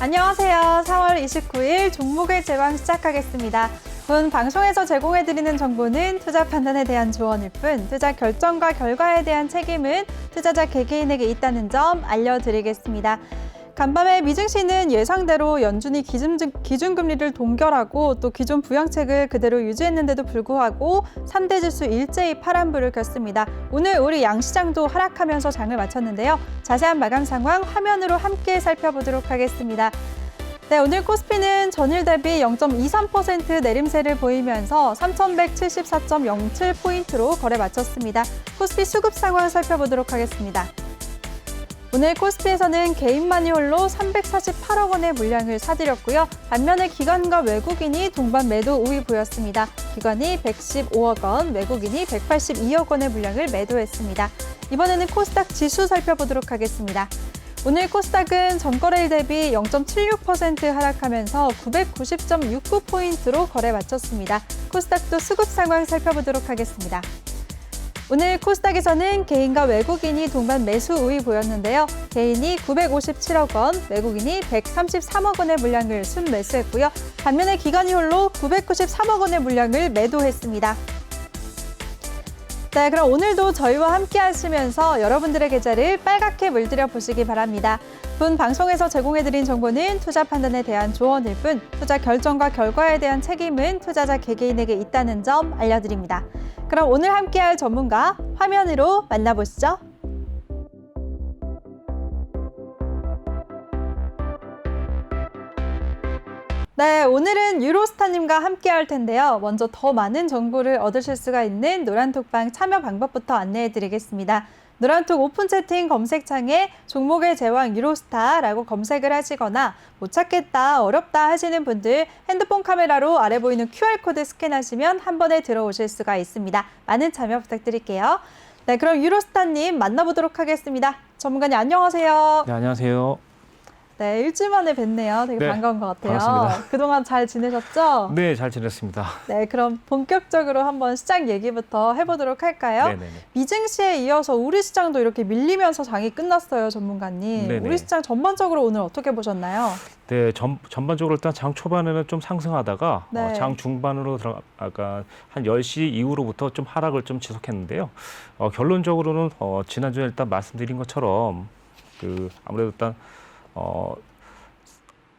안녕하세요. 4월 29일 종목의 제방 시작하겠습니다. 본 방송에서 제공해드리는 정보는 투자 판단에 대한 조언일 뿐 투자 결정과 결과에 대한 책임은 투자자 개개인에게 있다는 점 알려드리겠습니다. 간밤에 미증시는 예상대로 연준이 기준금리를 동결하고 또 기존 부양책을 그대로 유지했는데도 불구하고 3대 지수 일제히 파란불을 켰습니다. 오늘 우리 양시장도 하락하면서 장을 마쳤는데요. 자세한 마감 상황 화면으로 함께 살펴보도록 하겠습니다. 네, 오늘 코스피는 전일 대비 0.23% 내림세를 보이면서 3,174.07포인트로 거래 마쳤습니다. 코스피 수급 상황 살펴보도록 하겠습니다. 오늘 코스피에서는 개인 마니홀로 348억 원의 물량을 사들였고요. 반면에 기관과 외국인이 동반 매도 우위 보였습니다. 기관이 115억 원, 외국인이 182억 원의 물량을 매도했습니다. 이번에는 코스닥 지수 살펴보도록 하겠습니다. 오늘 코스닥은 전거래일 대비 0.76% 하락하면서 990.69포인트로 거래 마쳤습니다. 코스닥도 수급 상황 살펴보도록 하겠습니다. 오늘 코스닥에서는 개인과 외국인이 동반 매수 우위 보였는데요. 개인이 957억 원, 외국인이 133억 원의 물량을 순매수했고요. 반면에 기관이 홀로 993억 원의 물량을 매도했습니다. 네, 그럼 오늘도 저희와 함께 하시면서 여러분들의 계좌를 빨갛게 물들여 보시기 바랍니다. 본 방송에서 제공해드린 정보는 투자 판단에 대한 조언일 뿐 투자 결정과 결과에 대한 책임은 투자자 개개인에게 있다는 점 알려드립니다. 그럼 오늘 함께할 전문가 화면으로 만나보시죠. 네, 오늘은 유로스타님과 함께할 텐데요. 먼저 더 많은 정보를 얻으실 수가 있는 노란톡방 참여 방법부터 안내해드리겠습니다. 노란톡 오픈 채팅 검색창에 종목의 제왕 유로스타라고 검색을 하시거나 못 찾겠다, 어렵다 하시는 분들 핸드폰 카메라로 아래 보이는 QR코드 스캔하시면 한 번에 들어오실 수가 있습니다. 많은 참여 부탁드릴게요. 네, 그럼 유로스타님 만나보도록 하겠습니다. 전문가님 안녕하세요. 네, 안녕하세요. 네, 일주일 만에 뵙네요. 되게 네, 반가운 것 같아요. 반갑습니다. 그동안 잘 지내셨죠? 네, 잘 지냈습니다. 네, 그럼 본격적으로 한번 시장 얘기부터 해보도록 할까요? 네네네. 미증시에 이어서 우리 시장도 이렇게 밀리면서 장이 끝났어요, 전문가님. 네네. 우리 시장 전반적으로 오늘 어떻게 보셨나요? 네, 전반적으로 일단 장 초반에는 좀 상승하다가 네. 장 중반으로 아까 한 10시 이후로부터 좀 하락을 좀 지속했는데요. 결론적으로는 지난주에 일단 말씀드린 것처럼 아무래도 일단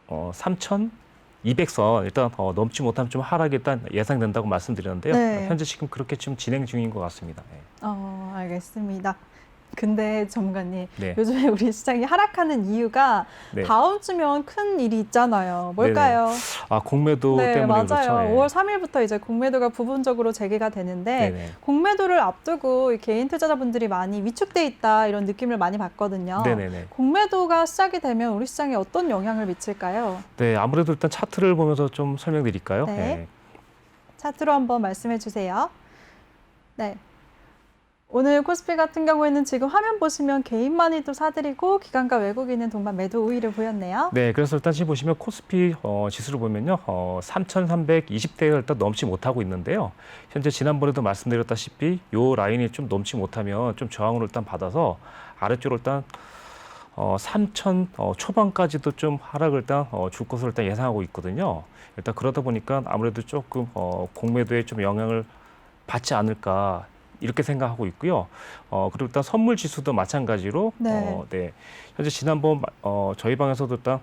3,200선 일단 넘지 못하면 좀 하락이 일단 예상된다고 말씀드렸는데요. 네. 현재 지금 그렇게 지금 진행 중인 것 같습니다. 네. 알겠습니다. 근데 전문가님, 네. 요즘에 우리 시장이 하락하는 이유가 네. 다음 주면 큰 일이 있잖아요. 뭘까요? 공매도 네, 때문에 맞아요. 그렇죠. 네. 5월 3일부터 이제 공매도가 부분적으로 재개가 되는데 네네. 공매도를 앞두고 이 개인 투자자분들이 많이 위축돼 있다 이런 느낌을 많이 받거든요. 네네네. 공매도가 시작이 되면 우리 시장에 어떤 영향을 미칠까요? 네, 아무래도 일단 차트를 보면서 좀 설명드릴까요? 네. 차트로 한번 말씀해 주세요. 네. 오늘 코스피 같은 경우에는 지금 화면 보시면 개인만이도 사들이고 기관과 외국인은 동반 매도 우위를 보였네요. 네, 그래서 일단 지금 보시면 코스피 지수를 보면요, 3,320대를 일단 넘지 못하고 있는데요. 현재 지난번에도 말씀드렸다시피 이 라인이 좀 넘지 못하면 좀 저항으로 일단 받아서 아래쪽으로 일단 3,000 초반까지도 좀 하락을 일단 줄 것으로 일단 예상하고 있거든요. 일단 그러다 보니까 아무래도 조금 공매도에 좀 영향을 받지 않을까. 이렇게 생각하고 있고요. 그리고 일단 선물 지수도 마찬가지로 네. 네. 현재 지난번 저희 방에서도 일단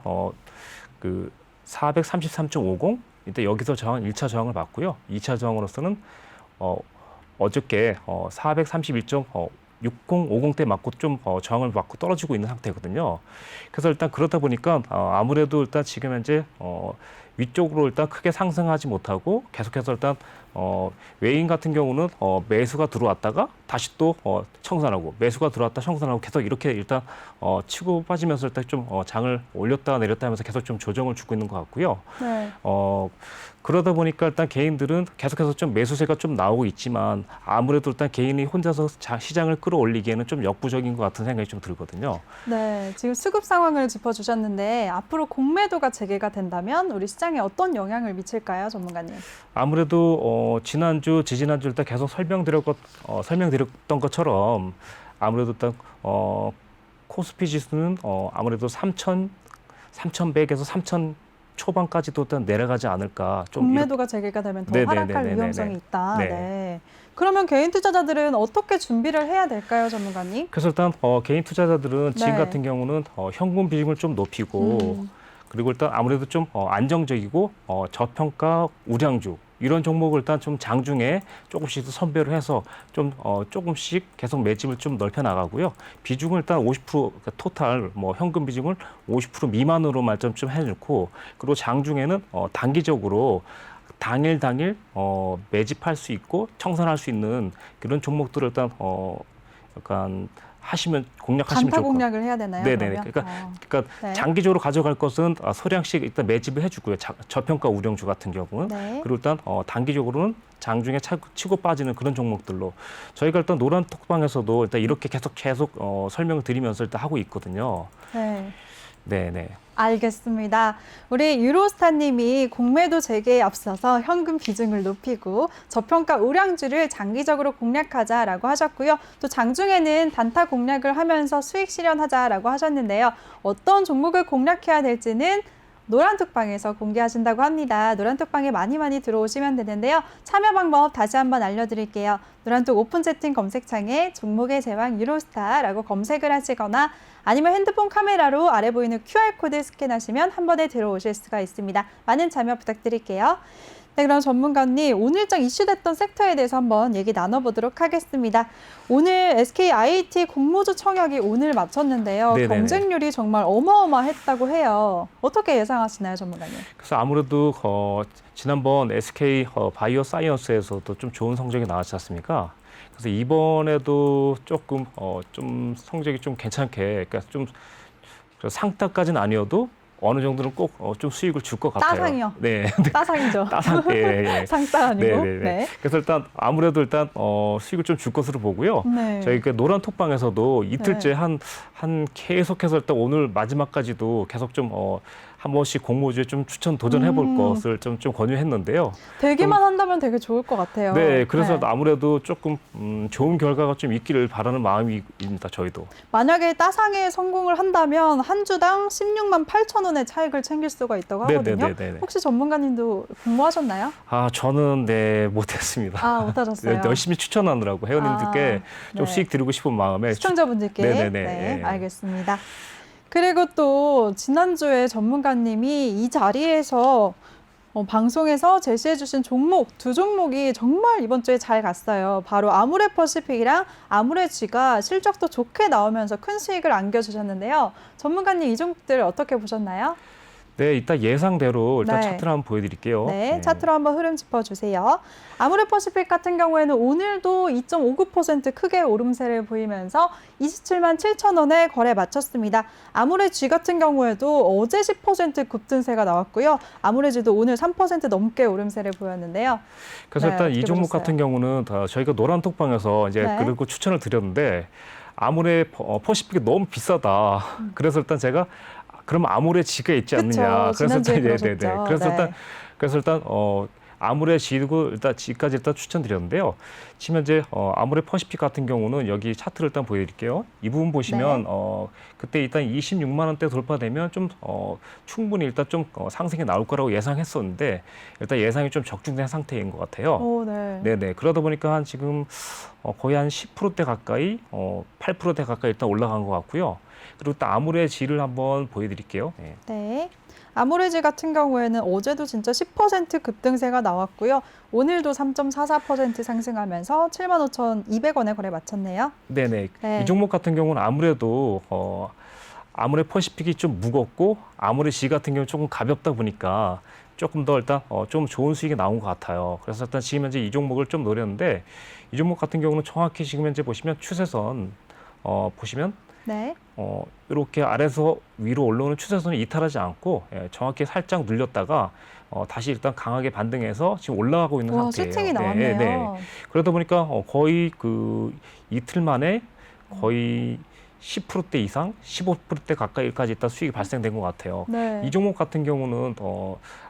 433.50 이때 여기서 저항 1차 저항을 받고요. 2차 저항으로서는 어저께 431.6050대 맞고 좀 저항을 받고 떨어지고 있는 상태거든요. 그래서 일단 그렇다 보니까 아무래도 일단 지금 현재 위쪽으로 일단 크게 상승하지 못하고 계속해서 일단 외인 같은 경우는 매수가 들어왔다가 다시 또 청산하고 매수가 들어왔다 청산하고 계속 이렇게 일단 치고 빠지면서 일단 좀 장을 올렸다 내렸다 하면서 계속 좀 조정을 주고 있는 것 같고요. 네. 그러다 보니까 일단 개인들은 계속해서 좀 매수세가 좀 나오고 있지만 아무래도 일단 개인이 혼자서 시장을 끌어올리기에는 좀 역부족인 것 같은 생각이 좀 들거든요. 네, 지금 수급 상황을 짚어주셨는데 앞으로 공매도가 재개가 된다면 우리 시장에 어떤 영향을 미칠까요, 전문가님? 아무래도 지난주, 지지난주 일단 계속 설명드렸던 것처럼 아무래도 일단 코스피 지수는 아무래도 3,000 3,100에서 3,000 초반까지도 일단 내려가지 않을까. 좀 공매도가 재개가 되면 더 네네네네네. 하락할 위험성이 있다. 네. 네. 그러면 개인 투자자들은 어떻게 준비를 해야 될까요, 전문가님? 그래서 일단 개인 투자자들은 지금 네. 같은 경우는 현금 비중을 좀 높이고 그리고 일단 아무래도 좀 안정적이고 저평가 우량주 이런 종목을 일단 좀 장중에 조금씩 선별을 해서 좀 조금씩 계속 매집을 좀 넓혀 나가고요. 비중을 일단 50% 그러니까 토탈 뭐 현금 비중을 50% 미만으로만 좀 해놓고 그리고 장중에는 단기적으로 당일 매집할 수 있고 청산할 수 있는 그런 종목들을 일단 약간 공략하시면 단타 좋을 것 공략을 해야 되나요? 네네. 그러면? 그러니까 네. 장기적으로 가져갈 것은 소량씩 일단 매집을 해주고요. 저평가 우량주 같은 경우는 네. 그리고 일단 단기적으로는 장중에 치고 빠지는 그런 종목들로 저희가 일단 노란 톡방에서도 일단 이렇게 계속 설명을 드리면서 일단 하고 있거든요. 네. 네네. 알겠습니다. 우리 유로스타님이 공매도 재개에 앞서서 현금 비중을 높이고 저평가 우량주를 장기적으로 공략하자라고 하셨고요. 또 장중에는 단타 공략을 하면서 수익 실현하자라고 하셨는데요. 어떤 종목을 공략해야 될지는 노란톡방에서 공개하신다고 합니다. 노란톡방에 많이 들어오시면 되는데요. 참여 방법 다시 한번 알려드릴게요. 노란톡 오픈 채팅 검색창에 종목의 제왕 유로스타라고 검색을 하시거나 아니면 핸드폰 카메라로 아래 보이는 QR코드 스캔하시면 한 번에 들어오실 수가 있습니다. 많은 참여 부탁드릴게요. 네, 그럼 전문가님, 오늘장 이슈됐던 섹터에 대해서 한번 얘기 나눠보도록 하겠습니다. 오늘 SKIT 공모주 청약이 오늘 마쳤는데요. 네네네. 경쟁률이 정말 어마어마했다고 해요. 어떻게 예상하시나요, 전문가님? 그래서 아무래도 지난번 SK 바이오 사이언스에서도 좀 좋은 성적이 나왔지 않습니까? 그래서 이번에도 조금 좀 성적이 좀 괜찮게, 그러니까 좀 상따까지는 아니어도 어느 정도는 꼭 좀 수익을 줄 것 같아요. 따상이요? 네. 따상이죠. 따상. 예. 상따 아니고. 네네네. 네. 그래서 아무래도 수익을 좀 줄 것으로 보고요. 네. 저희 그 노란 톡방에서도 이틀째 네. 한 계속해서 일단 오늘 마지막까지도 계속 좀 한 번씩 공모주에 좀 추천 도전해볼 것을 좀 권유했는데요. 되기만 한다면 되게 좋을 것 같아요. 네, 그래서 네. 아무래도 조금 좋은 결과가 좀 있기를 바라는 마음입니다. 저희도. 만약에 따상에 성공을 한다면 한 주당 16만 8천 원의 차익을 챙길 수가 있다고 하거든요. 네네네네. 혹시 전문가님도 공모하셨나요? 저는 못했습니다. 아, 못하셨어요? 열심히 추천하느라고 회원님들께 좀 네. 수익 드리고 싶은 마음에 시청자분들께. 네네네. 네, 예. 알겠습니다. 그리고 또 지난주에 전문가님이 이 자리에서 방송에서 제시해 주신 종목, 두 종목이 정말 이번 주에 잘 갔어요. 바로 아모레퍼시픽이랑 아모레G가 실적도 좋게 나오면서 큰 수익을 안겨주셨는데요. 전문가님 이 종목들 어떻게 보셨나요? 네, 이따 예상대로 일단 네. 차트를 한번 보여드릴게요. 네, 차트로 한번 흐름 짚어주세요. 아모레퍼시픽 같은 경우에는 오늘도 2.59% 크게 오름세를 보이면서 27만 7천 원에 거래 마쳤습니다. 아모레G 같은 경우에도 어제 10% 급등세가 나왔고요. 아모레G도 오늘 3% 넘게 오름세를 보였는데요. 그래서 네, 일단 이 어떻게 종목 보셨어요? 같은 경우는 저희가 노란 톡방에서 이제 네. 그리고 추천을 드렸는데 퍼시픽이 너무 비싸다. 그래서 일단 제가 그럼 아모레G가 있지 그쵸, 않느냐. 지난주에 네네네. 그러셨죠. 그래서 일단 아모레G고 일단 G까지 일단 추천드렸는데요. 지금 현재 아모레퍼시픽 같은 경우는 여기 차트를 일단 보여드릴게요. 이 부분 보시면 네. 그때 일단 26만 원대 돌파되면 좀 충분히 일단 좀 상승이 나올 거라고 예상했었는데 일단 예상이 좀 적중된 상태인 것 같아요. 오, 네. 네네. 그러다 보니까 한 지금 거의 한 10%대 가까이, 8%대 가까이 일단 올라간 것 같고요. 그리고 또 아모레G를 한번 보여드릴게요. 네. 네. 아모레지 같은 경우에는 어제도 진짜 10% 급등세가 나왔고요. 오늘도 3.44% 상승하면서 75,200원에 거래 마쳤네요. 네네. 네. 이 종목 같은 경우는 아무래도 아모레퍼시픽이 좀 무겁고 아모레G 같은 경우는 조금 가볍다 보니까 조금 더 일단 좀 좋은 수익이 나온 것 같아요. 그래서 일단 지금 현재 이 종목을 좀 노렸는데 이 종목 같은 경우는 정확히 지금 현재 보시면 추세선 보시면 네. 이렇게 아래에서 위로 올라오는 추세선을 이탈하지 않고 정확히 살짝 눌렸다가 다시 일단 강하게 반등해서 지금 올라가고 있는 와, 상태예요. 수팅이 나왔네요. 네. 그러다 보니까 거의 그 이틀 만에 거의 10%대 이상, 15%대 가까이까지 일단 수익이 발생된 것 같아요. 네. 이 종목 같은 경우는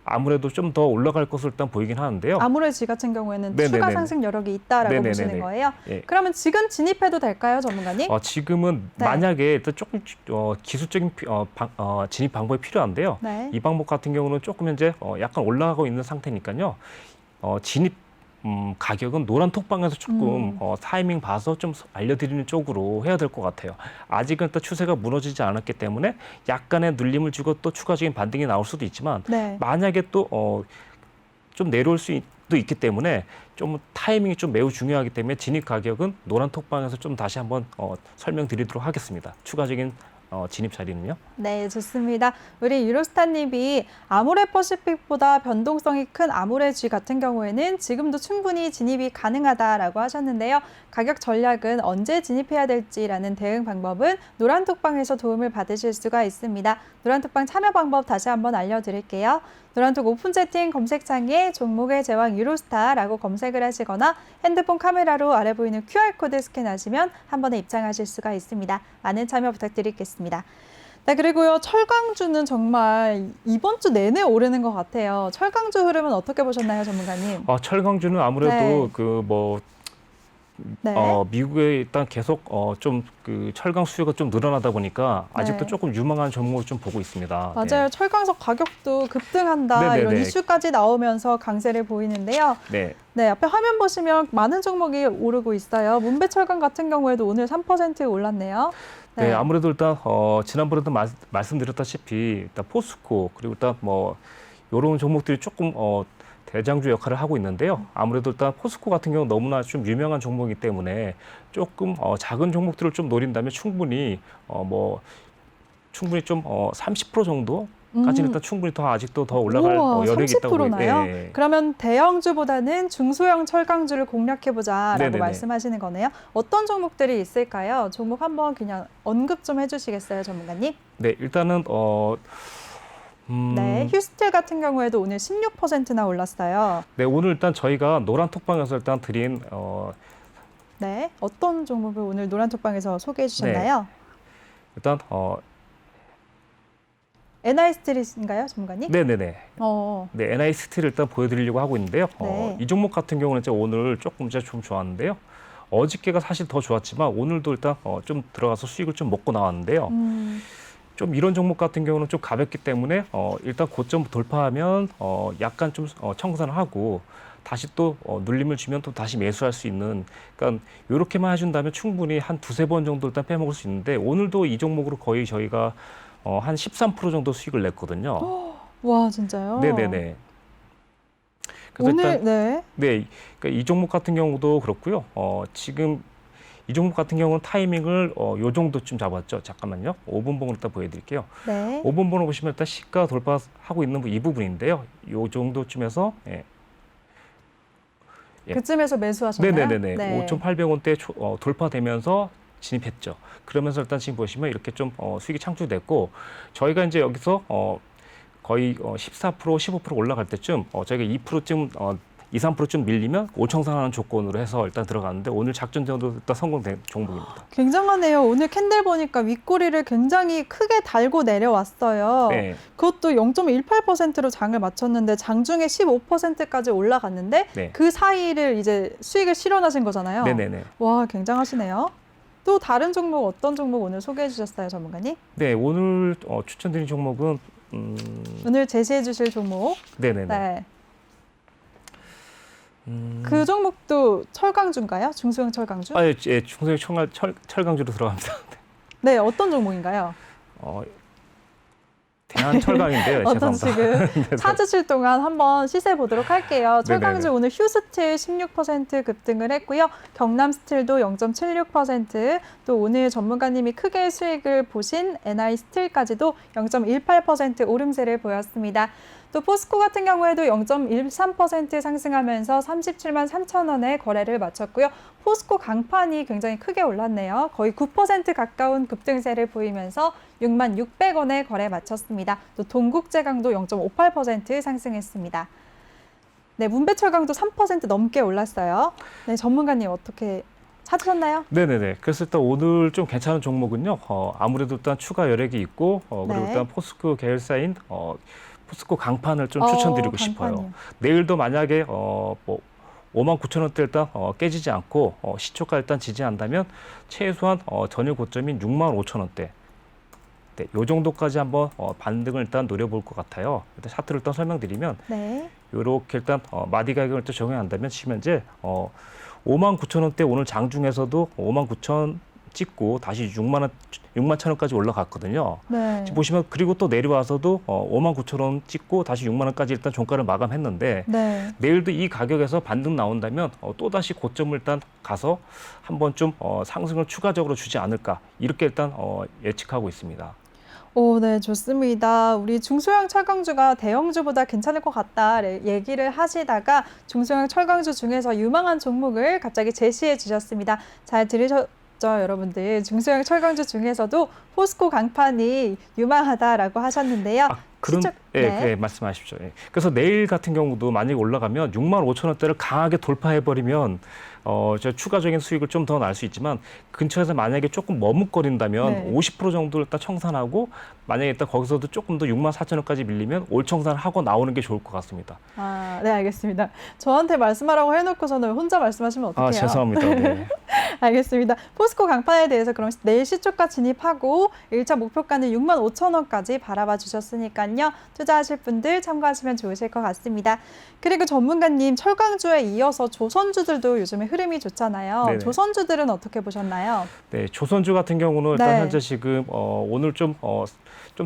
아무래도 좀 더 올라갈 것으로 일단 보이긴 하는데요. 아무래지 같은 경우에는 네네네네. 추가 상승 여력이 있다라고 네네네네. 보시는 거예요. 예. 그러면 지금 진입해도 될까요, 전문가님? 지금은 네. 만약에 일단 조금 기술적인 진입 방법이 필요한데요. 네. 이 방법 같은 경우는 조금 현재 약간 올라가고 있는 상태니까요. 진입 가격은 노란 톡방에서 조금 타이밍 봐서 좀 알려드리는 쪽으로 해야 될 것 같아요. 아직은 또 추세가 무너지지 않았기 때문에 약간의 눌림을 주고 또 추가적인 반등이 나올 수도 있지만 네. 만약에 또 좀 내려올 수도 있기 때문에 좀 타이밍이 좀 매우 중요하기 때문에 진입 가격은 노란 톡방에서 좀 다시 한번 설명드리도록 하겠습니다. 추가적인 진입 자리는요. 네, 좋습니다. 우리 유로스타님이 아모레퍼시픽보다 변동성이 큰 아모레G 같은 경우에는 지금도 충분히 진입이 가능하다라고 하셨는데요. 가격 전략은 언제 진입해야 될지라는 대응 방법은 노란톡방에서 도움을 받으실 수가 있습니다. 노란톡방 참여 방법 다시 한번 알려드릴게요. 노란톡 오픈 채팅 검색창에 종목의 제왕 유로스타라고 검색을 하시거나 핸드폰 카메라로 아래 보이는 QR코드 스캔하시면 한 번에 입장하실 수가 있습니다. 많은 참여 부탁드리겠습니다. 네, 그리고요, 철강주는 정말 이번 주 내내 오르는 것 같아요. 철강주 흐름은 어떻게 보셨나요, 전문가님? 철강주는 아무래도 네. 미국에 일단 계속 좀 그 철강 수요가 좀 늘어나다 보니까 아직도 네. 조금 유망한 종목을 좀 보고 있습니다. 맞아요. 철강석 가격도 급등한다 네네네. 이런 이슈까지 나오면서 강세를 보이는데요. 네. 네, 앞에 화면 보시면 많은 종목이 오르고 있어요. 문배철강 같은 경우에도 오늘 3% 올랐네요. 네, 아무래도 일단 지난번에도 말씀드렸다시피 일단 포스코 그리고 일단 뭐 이런 종목들이 조금 대장주 역할을 하고 있는데요. 아무래도 일단 포스코 같은 경우 너무나 좀 유명한 종목이기 때문에 조금 작은 종목들을 좀 노린다면 충분히 충분히 좀 30% 정도까지는 일단 충분히 더 아직도 더 올라갈 우와, 여력이 있다고 30%나요? 예. 그러면 대형주보다는 중소형 철강주를 공략해보자라고 네네네. 말씀하시는 거네요. 어떤 종목들이 있을까요? 종목 한번 그냥 언급 좀 해주시겠어요, 전문가님? 네, 일단은 네, 휴스틸 같은 경우에도 오늘 16%나 올랐어요. 네, 오늘 일단 저희가 노란 톡방에서 일단 드린 네, 어떤 종목을 오늘 노란톡방에서 소개해 주셨나요? 일단 NI스틸인가요, 전문가님? 네네네. 어, 네, NI 스틸을 일단 보여드리려고 하고 있는데요. 네. 이 종목 같은 경우는 이제 오늘 조금 이제 좀 좋았는데요. 어저께가 사실 더 좋았지만 오늘도 일단 좀 들어가서 수익을 좀 먹고 나왔는데요. 좀 이런 종목 같은 경우는 좀 가볍기 때문에 일단 고점 돌파하면 약간 좀 청산을 하고 다시 또 눌림을 주면 또 다시 매수할 수 있는, 그러니까 이렇게만 해준다면 충분히 한 두세 번 정도 일단 빼먹을 수 있는데 오늘도 이 종목으로 거의 저희가 한 13% 정도 수익을 냈거든요. 와, 진짜요? 네네네. 그래서 오늘, 일단 네. 네, 그러니까 이 종목 같은 경우도 그렇고요. 지금 이 종목 같은 경우는 타이밍을 요 정도쯤 잡았죠. 잠깐만요. 5분 봉을 일단 보여드릴게요. 네. 5분 봉을 보시면 일단 시가 돌파하고 있는 이 부분인데요. 요 정도쯤에서 예. 그쯤에서 매수하셨나요? 네네네네. 네. 5,800원대 돌파되면서 진입했죠. 그러면서 일단 지금 보시면 이렇게 좀 수익이 창출됐고 저희가 이제 여기서 거의 14%, 15% 올라갈 때쯤 저희가 2%쯤 2, 3%쯤 밀리면 5청산하는 조건으로 해서 일단 들어갔는데 오늘 작전전도 일단 성공된 종목입니다. 굉장하네요. 오늘 캔들 보니까 윗꼬리를 굉장히 크게 달고 내려왔어요. 네. 그것도 0.18%로 장을 마쳤는데 장중에 15%까지 올라갔는데 네. 그 사이를 이제 수익을 실현하신 거잖아요. 네네네. 와, 굉장하시네요. 또 다른 종목 어떤 종목 오늘 소개해 주셨어요, 전문가님? 네, 오늘 추천드린 종목은 오늘 제시해 주실 종목. 네네네. 네. 그 종목도 철강주인가요? 중소형 철강주? 예, 중소형 철강주로 들어갑니다. 네, 어떤 종목인가요? 대한철강인데요. 어떤 죄송합니다. 지금 찾으실 동안 한번 시세 보도록 할게요. 철강주 네네네. 오늘 휴스틸 16% 급등을 했고요. 경남스틸도 0.76%, 또 오늘 전문가님이 크게 수익을 보신 NI스틸까지도 0.18% 오름세를 보였습니다. 또 포스코 같은 경우에도 0.13% 상승하면서 37만 3천 원에 거래를 마쳤고요. 포스코 강판이 굉장히 크게 올랐네요. 거의 9% 가까운 급등세를 보이면서 6만 600원에 거래 마쳤습니다. 또 동국제강도 0.58% 상승했습니다. 네, 문배철강도 3% 넘게 올랐어요. 네, 전문가님 어떻게 찾으셨나요? 네네네. 그래서 일단 오늘 좀 괜찮은 종목은요. 아무래도 일단 추가 여력이 있고 그리고 네. 일단 포스코 계열사인 포스코 강판을 좀 추천드리고 싶어요. 강판이요. 내일도 만약에 뭐 59,000원대 일단 깨지지 않고 시초가 일단 지지한다면 최소한 전일 고점인 65,000원대. 네, 요 정도까지 한번 반등을 일단 노려볼 것 같아요. 일단 차트를 일단 설명드리면 네. 요렇게 일단 마디 가격을 또 적용한다면 지금 현재 59,000원대 오늘 장중에서도 59,000 찍고 다시 61,000원까지 올라갔거든요. 네. 지금 보시면 그리고 또 내려와서도 59,000원 찍고 다시 6만원까지 일단 종가를 마감했는데 네. 내일도 이 가격에서 반등 나온다면 또다시 고점을 일단 가서 한번 좀 상승을 추가적으로 주지 않을까 이렇게 일단 예측하고 있습니다. 오, 네, 좋습니다. 우리 중소형 철강주가 대형주보다 괜찮을 것 같다 얘기를 하시다가 중소형 철강주 중에서 유망한 종목을 갑자기 제시해 주셨습니다. 잘 들으셨죠, 여러분들? 중소형 철강주 중에서도 포스코 강판이 유망하다라고 하셨는데요. 그런 네, 말씀하십시오. 예. 그래서 내일 같은 경우도 만약에 올라가면 65,000원대를 강하게 돌파해 버리면 저 추가적인 수익을 좀 더 날 수 있지만 근처에서 만약에 조금 머뭇거린다면 네. 50% 정도를 일단 청산하고 만약에 일단 거기서도 조금 더 64,000원까지 밀리면 올 청산을 하고 나오는 게 좋을 것 같습니다. 아, 네, 알겠습니다. 저한테 말씀하라고 해놓고서는 혼자 말씀하시면 어떡해요? 죄송합니다. 네. 알겠습니다. 포스코 강판에 대해서 그럼 내일 시초가 진입하고 1차 목표가는 65,000원까지 바라봐 주셨으니까요. 투자하실 분들 참고하시면 좋으실 것 같습니다. 그리고 전문가님, 철강주에 이어서 조선주들도 요즘에 흐름이 좋잖아요. 네네. 조선주들은 어떻게 보셨나요? 네, 조선주 같은 경우는 일단 네. 현재 지금 오늘 좀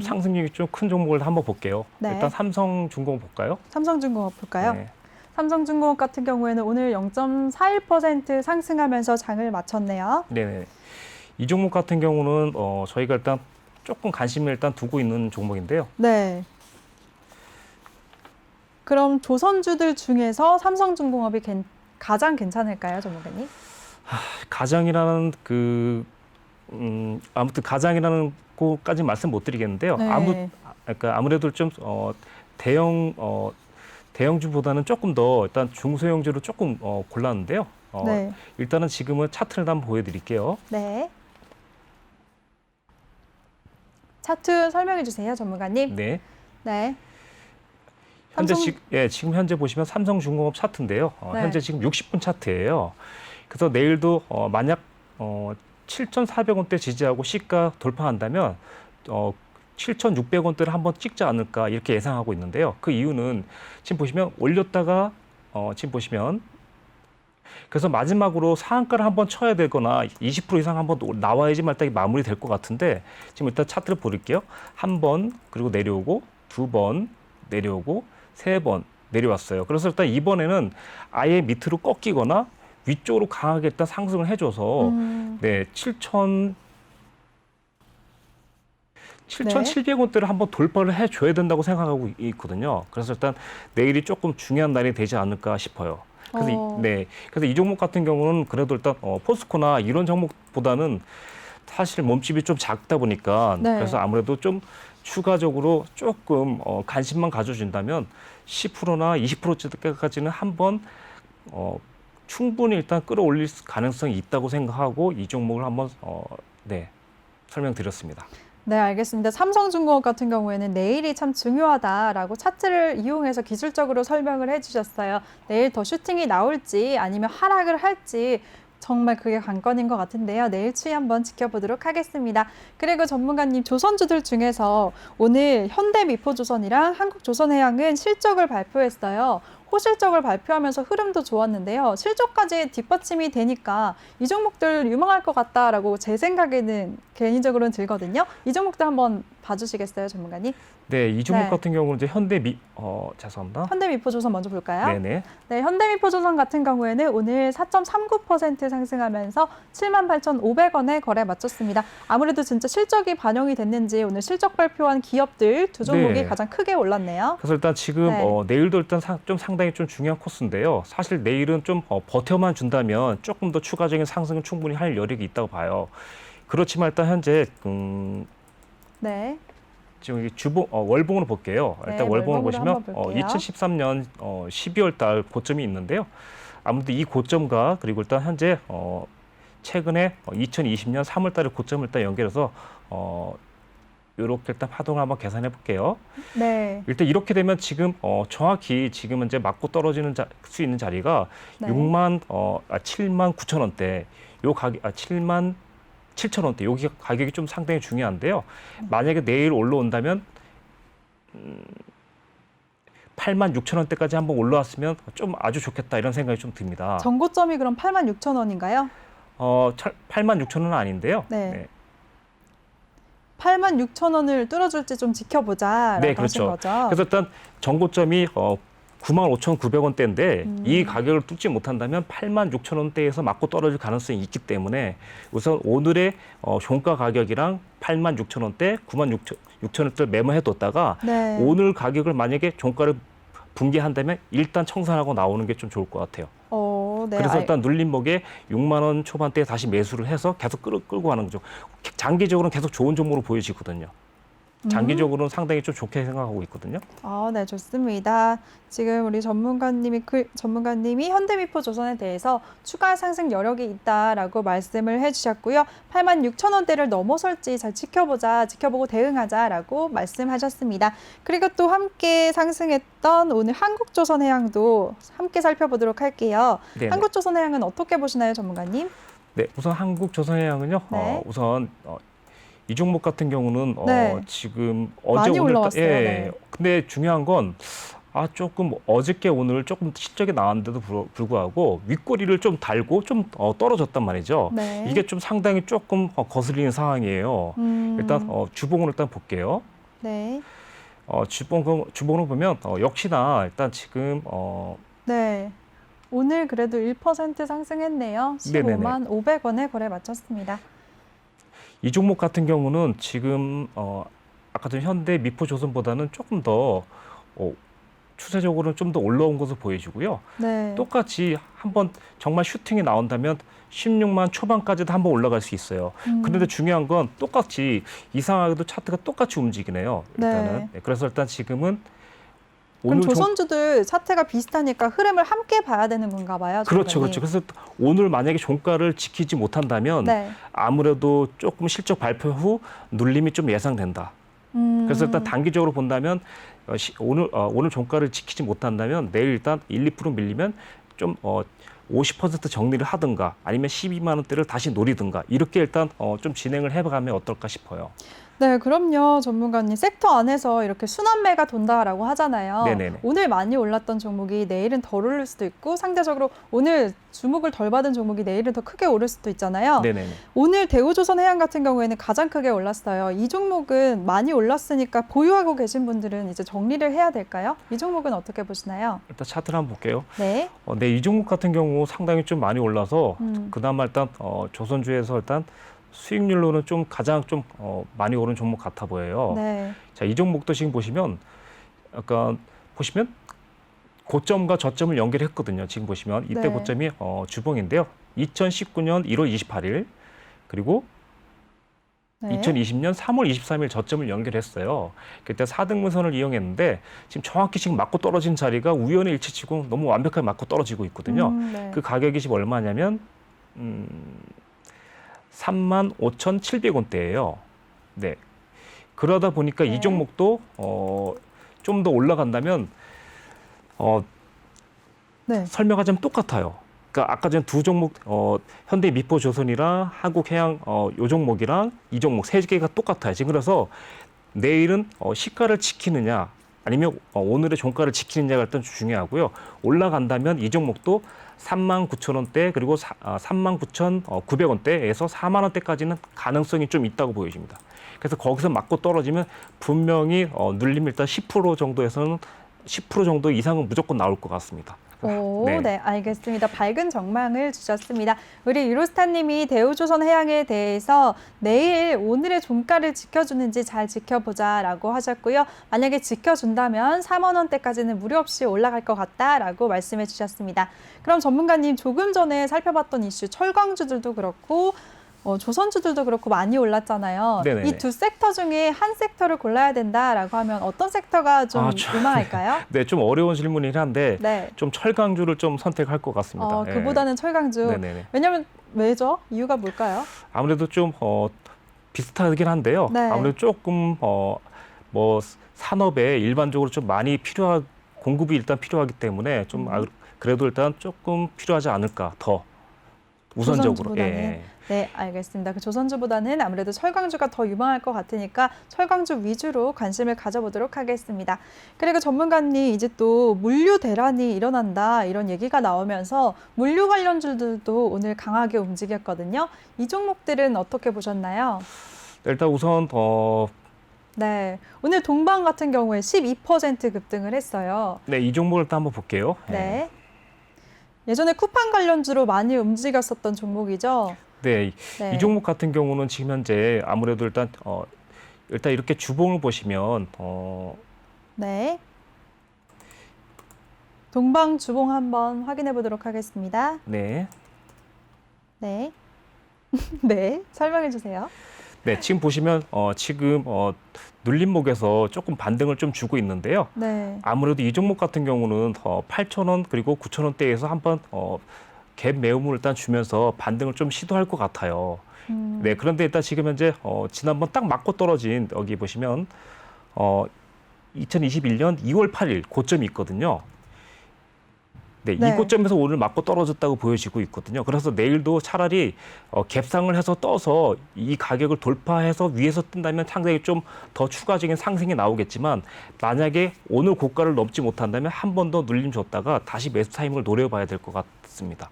상승률이 좀 큰 종목을 한번 볼게요. 네. 일단 삼성중공 볼까요? 삼성중공업 볼까요? 네. 삼성중공업 같은 경우에는 오늘 0.41% 상승하면서 장을 마쳤네요. 네네. 이 종목 같은 경우는 저희가 일단 조금 관심을 일단 두고 있는 종목인데요. 네. 그럼 조선주들 중에서 삼성중공업이 가장 괜찮을까요, 전문가님? 가장이라는 아무튼 가장이라는 거까지 말씀 못 드리겠는데요. 네. 그러니까 아무래도 좀 대형주보다는 조금 더 일단 중소형주로 조금 골랐는데요. 네. 일단은 지금은 차트를 한번 보여드릴게요. 네. 차트 설명해 주세요, 전문가님. 네. 네. 현재 삼성- 지금 현재 보시면 삼성중공업 차트인데요. 네. 현재 지금 60분 차트예요. 그래서 내일도 만약 7,400원대 지지하고 시가 돌파한다면 7,600원대를 한번 찍지 않을까 이렇게 예상하고 있는데요. 그 이유는 지금 보시면 올렸다가 지금 보시면 그래서 마지막으로 상한가를 한번 쳐야 되거나 20% 이상 한번 나와야지 말딱 마무리될 것 같은데 지금 일단 차트를 볼게요. 한 번 그리고 내려오고 두 번 내려오고 세 번 내려왔어요. 그래서 일단 이번에는 아예 밑으로 꺾이거나 위쪽으로 강하게 일단 상승을 해줘서 네 7,700원대를 한번 돌파를 해줘야 된다고 생각하고 있거든요. 그래서 일단 내일이 조금 중요한 날이 되지 않을까 싶어요. 그래서 그래서 이 종목 같은 경우는 그래도 일단 포스코나 이런 종목보다는 사실 몸집이 좀 작다 보니까 네. 그래서 아무래도 좀 추가적으로 조금 관심만 가져준다면 10%나 20%까지는 한번 충분히 일단 끌어올릴 가능성이 있다고 생각하고 이 종목을 한번 설명드렸습니다. 네, 알겠습니다. 삼성중공업 같은 경우에는 내일이 참 중요하다라고 차트를 이용해서 기술적으로 설명을 해주셨어요. 내일 더 슈팅이 나올지 아니면 하락을 할지 정말 그게 관건인 것 같은데요. 내일 추이 한번 지켜보도록 하겠습니다. 그리고 전문가님, 조선주들 중에서 오늘 현대미포조선이랑 한국조선해양은 실적을 발표했어요. 호실적을 발표하면서 흐름도 좋았는데요. 실적까지 뒷받침이 되니까 이 종목들 유망할 것 같다라고 제 생각에는 개인적으로는 들거든요. 이 종목들 한번 봐주시겠어요, 전문가님? 네, 이 종목 네. 같은 경우는 이제 죄송합니다. 현대미포조선 먼저 볼까요? 네네. 네, 현대미포조선 같은 경우에는 오늘 4.39% 상승하면서 78,500원에 거래 마쳤습니다. 아무래도 진짜 실적이 반영이 됐는지 오늘 실적 발표한 기업들 두 종목이 네. 가장 크게 올랐네요. 그래서 일단 지금 네. 내일도 일단 좀 상당히 좀 중요한 코스인데요. 사실 내일은 좀 버텨만 준다면 조금 더 추가적인 상승은 충분히 할 여력이 있다고 봐요. 그렇지만 일단 현재 네. 지금 여기 월봉으로 볼게요. 네, 일단 월봉을 월봉으로 보시면 한번 볼게요. 2013년 12월 달 고점이 있는데요. 아무튼 이 고점과 그리고 일단 현재 최근에 2020년 3월 달에 고점을 일단 연결해서 이렇게 일단 파동을 한번 계산해 볼게요. 네. 일단 이렇게 되면 지금 정확히 지금 이제 맞고 떨어지는 수 있는 자리가 네. 7만 9천 원대. 요 가격 7만 7천 원대. 여기 가격이 좀 상당히 중요한데요. 만약에 내일 올라온다면 8만 6천 원대까지 한번 올라왔으면 좀 아주 좋겠다 이런 생각이 좀 듭니다. 전고점이 그럼 86,000원인가요? 8만 6천 원은 아닌데요. 네. 86,000원을 뚫어줄지 좀 지켜보자라고 네, 하신 그렇죠. 거죠. 그래서 일단 전고점이 95,900원대인데 이 가격을 뚫지 못한다면 86,000원대에서 맞고 떨어질 가능성이 있기 때문에 우선 오늘의 종가 가격이랑 86,000원대, 96,000원대를 메모해뒀다가 네. 오늘 가격을 만약에 종가를 붕괴한다면 일단 청산하고 나오는 게 좀 좋을 것 같아요. 네. 그래서 일단 눌림목에 6만 원 초반대에 다시 매수를 해서 계속 끌고 가는 거죠. 장기적으로는 계속 좋은 종목으로 보여지거든요. 장기적으로는 상당히 좀 좋게 생각하고 있거든요. 네, 좋습니다. 지금 우리 전문가님이 현대미포조선에 대해서 추가 상승 여력이 있다라고 말씀을 해주셨고요. 86,000원대를 넘어설지 잘 지켜보고 대응하자라고 말씀하셨습니다. 그리고 또 함께 상승했던 오늘 한국조선해양도 함께 살펴보도록 할게요. 네네. 한국조선해양은 어떻게 보시나요, 전문가님? 네, 우선 한국조선해양은요. 네. 우선 이 종목 같은 경우는 네. 지금 어제 많이 오늘 올라왔어요. 예. 네. 근데 중요한 건 조금 어저께 오늘 조금 실적이 나왔는데도 불구하고 윗꼬리를 좀 달고 좀 떨어졌단 말이죠. 네. 이게 좀 상당히 조금 거슬리는 상황이에요. 일단 주봉을 일단 볼게요. 네. 주봉을 보면 역시나 일단 지금 네. 오늘 그래도 1% 상승했네요. 네네네. 15만 500원에 거래 마쳤습니다. 이 종목 같은 경우는 지금 아까 전 현대 미포조선보다는 조금 더 추세적으로는 좀 더 올라온 것으로 보여지고요. 네. 똑같이 한번 정말 슈팅이 나온다면 16만 초반까지도 한번 올라갈 수 있어요. 그런데 중요한 건 똑같이 이상하게도 차트가 똑같이 움직이네요. 일단은. 네. 그래서 일단 지금은 그럼 오늘 조선주들 차트가 비슷하니까 흐름을 함께 봐야 되는 건가 봐요. 그렇죠, 전문가님. 그렇죠. 그래서 오늘 만약에 종가를 지키지 못한다면 네. 아무래도 조금 실적 발표 후 눌림이 좀 예상된다. 그래서 일단 단기적으로 본다면 오늘 종가를 지키지 못한다면 내일 일단 1~2% 밀리면 좀 50% 정리를 하든가 아니면 12만 원대를 다시 노리든가 이렇게 일단 좀 진행을 해가면 어떨까 싶어요. 네, 그럼요. 전문가님. 섹터 안에서 이렇게 순환매가 돈다라고 하잖아요. 네네네. 오늘 많이 올랐던 종목이 내일은 덜 오를 수도 있고 상대적으로 오늘 주목을 덜 받은 종목이 내일은 더 크게 오를 수도 있잖아요. 네네네. 오늘 대우조선해양 같은 경우에는 가장 크게 올랐어요. 이 종목은 많이 올랐으니까 보유하고 계신 분들은 이제 정리를 해야 될까요? 이 종목은 어떻게 보시나요? 일단 차트를 한번 볼게요. 네. 네, 이 종목 같은 경우 상당히 좀 많이 올라서 그나마 일단 조선주에서 일단 수익률로는 좀 가장 좀 많이 오른 종목 같아 보여요. 네. 자, 이 종목도 지금 보시면 약간 보시면 고점과 저점을 연결했거든요. 지금 보시면 이때 네. 고점이 주봉인데요. 2019년 1월 28일 그리고 네. 2020년 3월 23일 저점을 연결했어요. 그때 4등분선을 이용했는데 지금 정확히 지금 맞고 떨어진 자리가 우연의 일치치고 너무 완벽하게 맞고 떨어지고 있거든요. 네. 그 가격이 지금 얼마냐면 35,700원대예요. 네. 그러다 보니까 네. 이 종목도 좀 더 올라간다면 네. 설명하자면 똑같아요. 그러니까 아까 전 두 종목 현대 미포조선이랑 한국해양 요 종목이랑 이 종목 세 개가 똑같아요. 지금 그래서 내일은 시가를 지키느냐 아니면 오늘의 종가를 지키느냐가 일단 중요하고요. 올라간다면 이 종목도 39,000원대 그리고 39,900원대에서 4만 원대까지는 가능성이 좀 있다고 보여집니다. 그래서 거기서 맞고 떨어지면 분명히 눌림 일단 10% 정도에서는 10% 정도 이상은 무조건 나올 것 같습니다. 네, 알겠습니다. 밝은 전망을 주셨습니다. 우리 유로스타님이 대우조선해양에 대해서 내일 오늘의 종가를 지켜주는지 잘 지켜보자라고 하셨고요. 만약에 지켜준다면 4만 원대까지는 무리 없이 올라갈 것 같다라고 말씀해 주셨습니다. 그럼 전문가님 조금 전에 살펴봤던 이슈 철강주들도 그렇고 조선주들도 그렇고 많이 올랐잖아요. 네네네. 이 두 섹터 중에 한 섹터를 골라야 된다라고 하면 어떤 섹터가 좀 유망할까요? 네, 좀 어려운 질문이긴 한데 네. 좀 철강주를 좀 선택할 것 같습니다. 그보다는 철강주. 네네네. 왜냐하면 왜죠? 이유가 뭘까요? 아무래도 좀 비슷하긴 한데요. 네. 아무래도 조금 뭐 산업에 일반적으로 좀 많이 공급이 일단 필요하기 때문에 좀 그래도 일단 조금 필요하지 않을까 더 우선적으로. 조선주보다는. 예. 네, 알겠습니다. 그 조선주보다는 아무래도 철강주가 더 유망할 것 같으니까 철강주 위주로 관심을 가져보도록 하겠습니다. 그리고 전문가님, 이제 또 물류 대란이 일어난다 이런 얘기가 나오면서 물류 관련주들도 오늘 강하게 움직였거든요. 이 종목들은 어떻게 보셨나요? 일단 우선 네, 오늘 동방 같은 경우에 12% 급등을 했어요. 네, 이 종목을 일단 한번 볼게요. 예. 네. 예전에 쿠팡 관련주로 많이 움직였었던 종목이죠. 네, 네. 이 종목 같은 경우는 지금 현재 아무래도 일단 이렇게 주봉을 보시면 네. 동방 주봉 한번 확인해 보도록 하겠습니다. 네, 네. 네, 설명해 주세요. 네, 지금 보시면 지금 눌림목에서 조금 반등을 좀 주고 있는데요. 네. 아무래도 이 종목 같은 경우는 8,000원 그리고 9,000원대에서 한번 갭 매음을 일단 주면서 반등을 좀 시도할 것 같아요. 네, 그런데 일단 지금 현재 지난번 딱 맞고 떨어진 여기 보시면 2021년 2월 8일 고점이 있거든요. 네, 이 네. 고점에서 오늘 맞고 떨어졌다고 보여지고 있거든요. 그래서 내일도 차라리 갭상을 해서 떠서 이 가격을 돌파해서 위에서 뜬다면 상당히 좀 더 추가적인 상승이 나오겠지만 만약에 오늘 고가를 넘지 못한다면 한 번 더 눌림 줬다가 다시 매수 타이밍을 노려봐야 될 것 같습니다.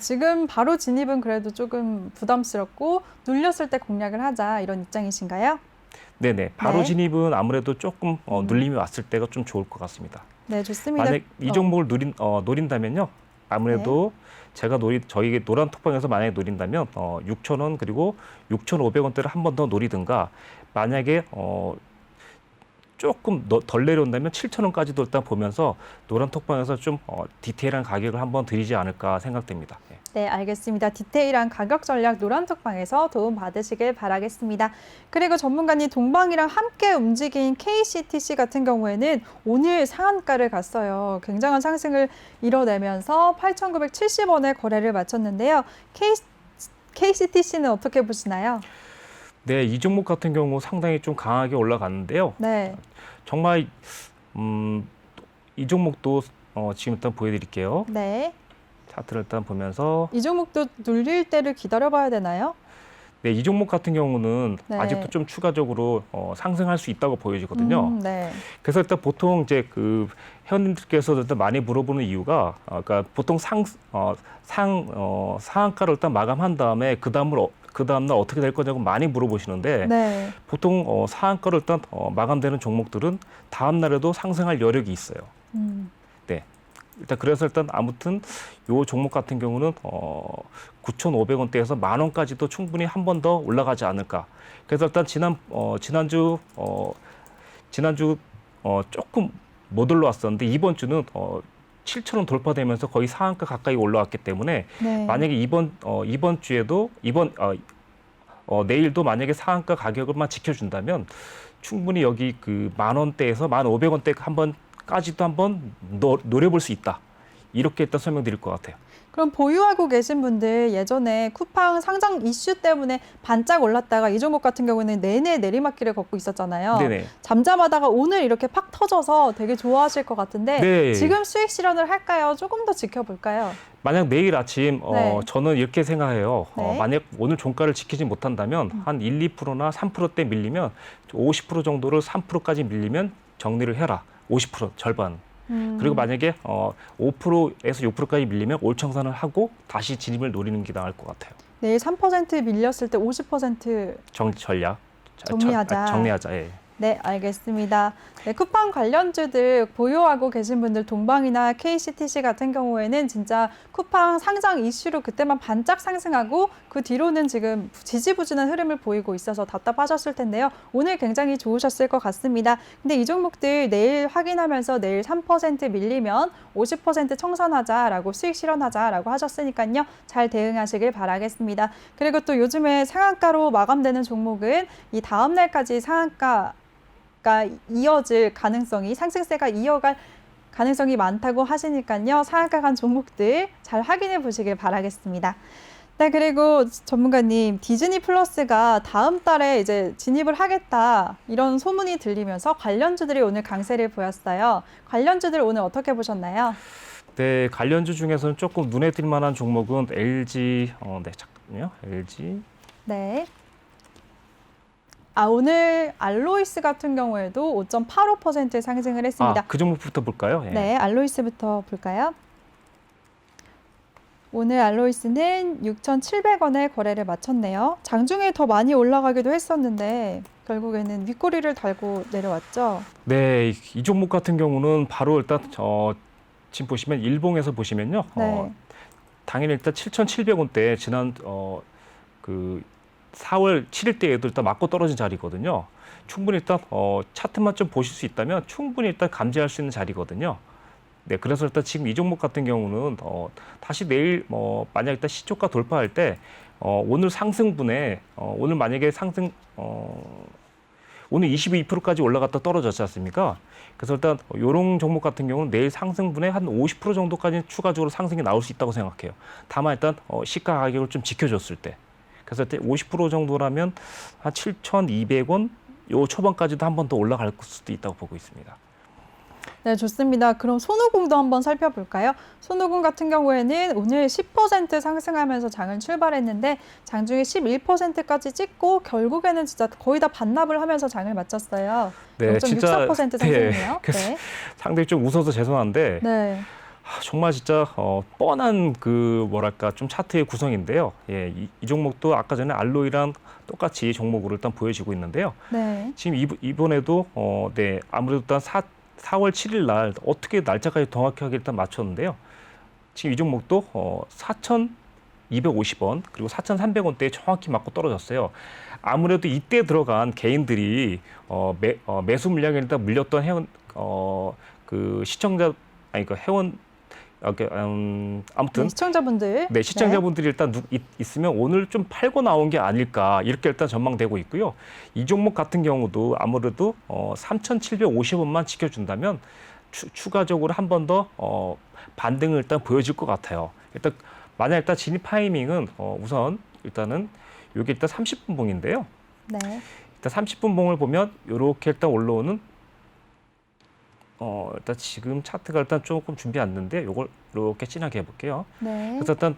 지금 바로 진입은 그래도 조금 부담스럽고 눌렸을 때 공략을 하자 이런 입장이신가요? 네네, 바로 네. 진입은 아무래도 조금 눌림이 왔을 때가 좀 좋을 것 같습니다. 네, 좋습니다. 만약 이 종목을 노린다면요, 아무래도 제가 저희 노란 톡방에서 만약에 노린다면 6,000원 그리고 6,500원대를 한 번 더 노리든가 만약에 조금 덜 내려온다면 7,000원까지도 일단 보면서 노란 톡방에서 좀 디테일한 가격을 한번 드리지 않을까 생각됩니다. 예. 네, 알겠습니다. 디테일한 가격 전략 노란톡방에서 도움 받으시길 바라겠습니다. 그리고 전문가님 동방이랑 함께 움직인 KCTC 같은 경우에는 오늘 상한가를 갔어요. 굉장한 상승을 이뤄내면서 8,970원에 거래를 마쳤는데요. KCTC는 어떻게 보시나요? 네, 이 종목 같은 경우 상당히 좀 강하게 올라갔는데요. 네. 정말 이 종목도 지금 일단 보여드릴게요. 네. 차트를 일단 보면서 이 종목도 눌릴 때를 기다려봐야 되나요? 네, 이 종목 같은 경우는 네. 아직도 좀 추가적으로 상승할 수 있다고 보여지거든요. 네. 그래서 일단 보통 이제 그 회원님들께서 일단 많이 물어보는 이유가 그러니까 보통 상한가를 일단 마감한 다음에 그 다음날 어떻게 될 거냐고 많이 물어보시는데 네. 보통 상한가를 일단 마감되는 종목들은 다음 날에도 상승할 여력이 있어요. 네. 일단 아무튼 요 종목 같은 경우는 9,500원대에서 10,000원까지도 충분히 한 번 더 올라가지 않을까. 그래서 일단 지난주 조금 못 올라왔었는데 이번 주는 7,000원 돌파되면서 거의 상한가 가까이 올라왔기 때문에 네. 만약에 이번 주에도 내일도 만약에 상한가 가격을만 지켜준다면 충분히 여기 그 10,000원대에서 15,000원대 까지도 한번 노려볼 수 있다. 이렇게 일단 설명드릴 것 같아요. 그럼 보유하고 계신 분들 예전에 쿠팡 상장 이슈 때문에 반짝 올랐다가 이 종목 같은 경우는 내내 내리막길을 걷고 있었잖아요. 네네. 잠잠하다가 오늘 이렇게 팍 터져서 되게 좋아하실 것 같은데 네. 지금 수익 실현을 할까요? 조금 더 지켜볼까요? 만약 내일 아침 네. 저는 이렇게 생각해요. 네. 만약 오늘 종가를 지키지 못한다면 한 1, 2%나 3%대 밀리면 50% 정도를 3%까지 밀리면 정리를 해라. 50% 절반. 그리고 만약에 5%에서 6%까지 밀리면 올청산을 하고 다시 진입을 노리는 게 나을 것 같아요. 내일 3% 밀렸을 때 50% 전략. 정리하자. 정리하자. 예. 네, 알겠습니다. 네, 쿠팡 관련주들 보유하고 계신 분들 동방이나 KCTC 같은 경우에는 진짜 쿠팡 상장 이슈로 그때만 반짝 상승하고 그 뒤로는 지금 지지부진한 흐름을 보이고 있어서 답답하셨을 텐데요. 오늘 굉장히 좋으셨을 것 같습니다. 근데 이 종목들 내일 확인하면서 내일 3% 밀리면 50% 청산하자라고 수익 실현하자라고 하셨으니까요. 잘 대응하시길 바라겠습니다. 그리고 또 요즘에 상한가로 마감되는 종목은 이 다음 날까지 상한가 이어질 가능성이 상승세가 이어갈 가능성이 많다고 하시니까요. 상한가 간 종목들 잘 확인해 보시길 바라겠습니다. 네, 그리고 전문가님, 디즈니 플러스가 다음 달에 이제 진입을 하겠다 이런 소문이 들리면서 관련주들이 오늘 강세를 보였어요. 관련주들 오늘 어떻게 보셨나요? 네, 관련주 중에서는 조금 눈에 띌 만한 종목은 LG, 네, 잠깐만요. LG. 네. 오늘 알로이스 같은 경우에도 5.85% 상승을 했습니다. 그 종목부터 볼까요? 예. 네, 알로이스부터 볼까요? 오늘 알로이스는 6,700원에 거래를 마쳤네요. 장중에 더 많이 올라가기도 했었는데 결국에는 윗꼬리를 달고 내려왔죠. 네, 이 종목 같은 경우는 바로 일단 지금 보시면 일봉에서 보시면요. 네. 당연히 일단 7,700원대 지난 그 4월 7일 때에도 일단 맞고 떨어진 자리거든요. 충분히 일단 차트만 좀 보실 수 있다면 충분히 일단 감지할 수 있는 자리거든요. 네, 그래서 일단 지금 이 종목 같은 경우는 다시 내일 만약 일단 시초가 돌파할 때 오늘 상승분에 오늘 만약에 상승 오늘 22%까지 올라갔다 떨어졌지 않습니까? 그래서 일단 이런 종목 같은 경우는 내일 상승분에 한 50% 정도까지 추가적으로 상승이 나올 수 있다고 생각해요. 다만 일단 시가 가격을 좀 지켜줬을 때. 그래서 50% 정도라면 한 7,200원 요 초반까지도 한 번 더 올라갈 수도 있다고 보고 있습니다. 네, 좋습니다. 그럼 손오공도 한번 살펴볼까요? 손오공 같은 경우에는 오늘 10% 상승하면서 장을 출발했는데 장중에 11%까지 찍고 결국에는 진짜 거의 다 반납을 하면서 장을 마쳤어요. 네, 0.64% 상승이네요. 그래서 네. 상당히 좀 웃어서 죄송한데 네. 정말 진짜 뻔한 그 뭐랄까 좀 차트의 구성인데요. 예, 이 종목도 아까 전에 알로이랑 똑같이 종목으로 일단 보여지고 있는데요. 네. 지금 이번에도 네, 아무래도 일단 4월 7일 날 어떻게 날짜까지 정확하게 일단 맞췄는데요. 지금 이 종목도 4,250원 그리고 4,300원대에 정확히 맞고 떨어졌어요. 아무래도 이때 들어간 개인들이 매수 물량에 일단 물렸던 회원 그 시청자 아니 그 회원 아무튼 네, 시청자분들. 네, 시청자분들이 일단 있으면 오늘 좀 팔고 나온 게 아닐까 이렇게 일단 전망되고 있고요. 이 종목 같은 경우도 아무래도 3,750원만 지켜준다면 추가적으로 한 번 더 반등을 일단 보여줄 것 같아요. 일단 만약 일단 진입 타이밍은 우선 일단은 이게 일단 30분 봉인데요. 네. 일단 30분 봉을 보면 이렇게 일단 올라오는 일단 지금 차트가 일단 조금 준비 안 됐는데 요걸 이렇게 진하게 해볼게요. 네. 그래서 일단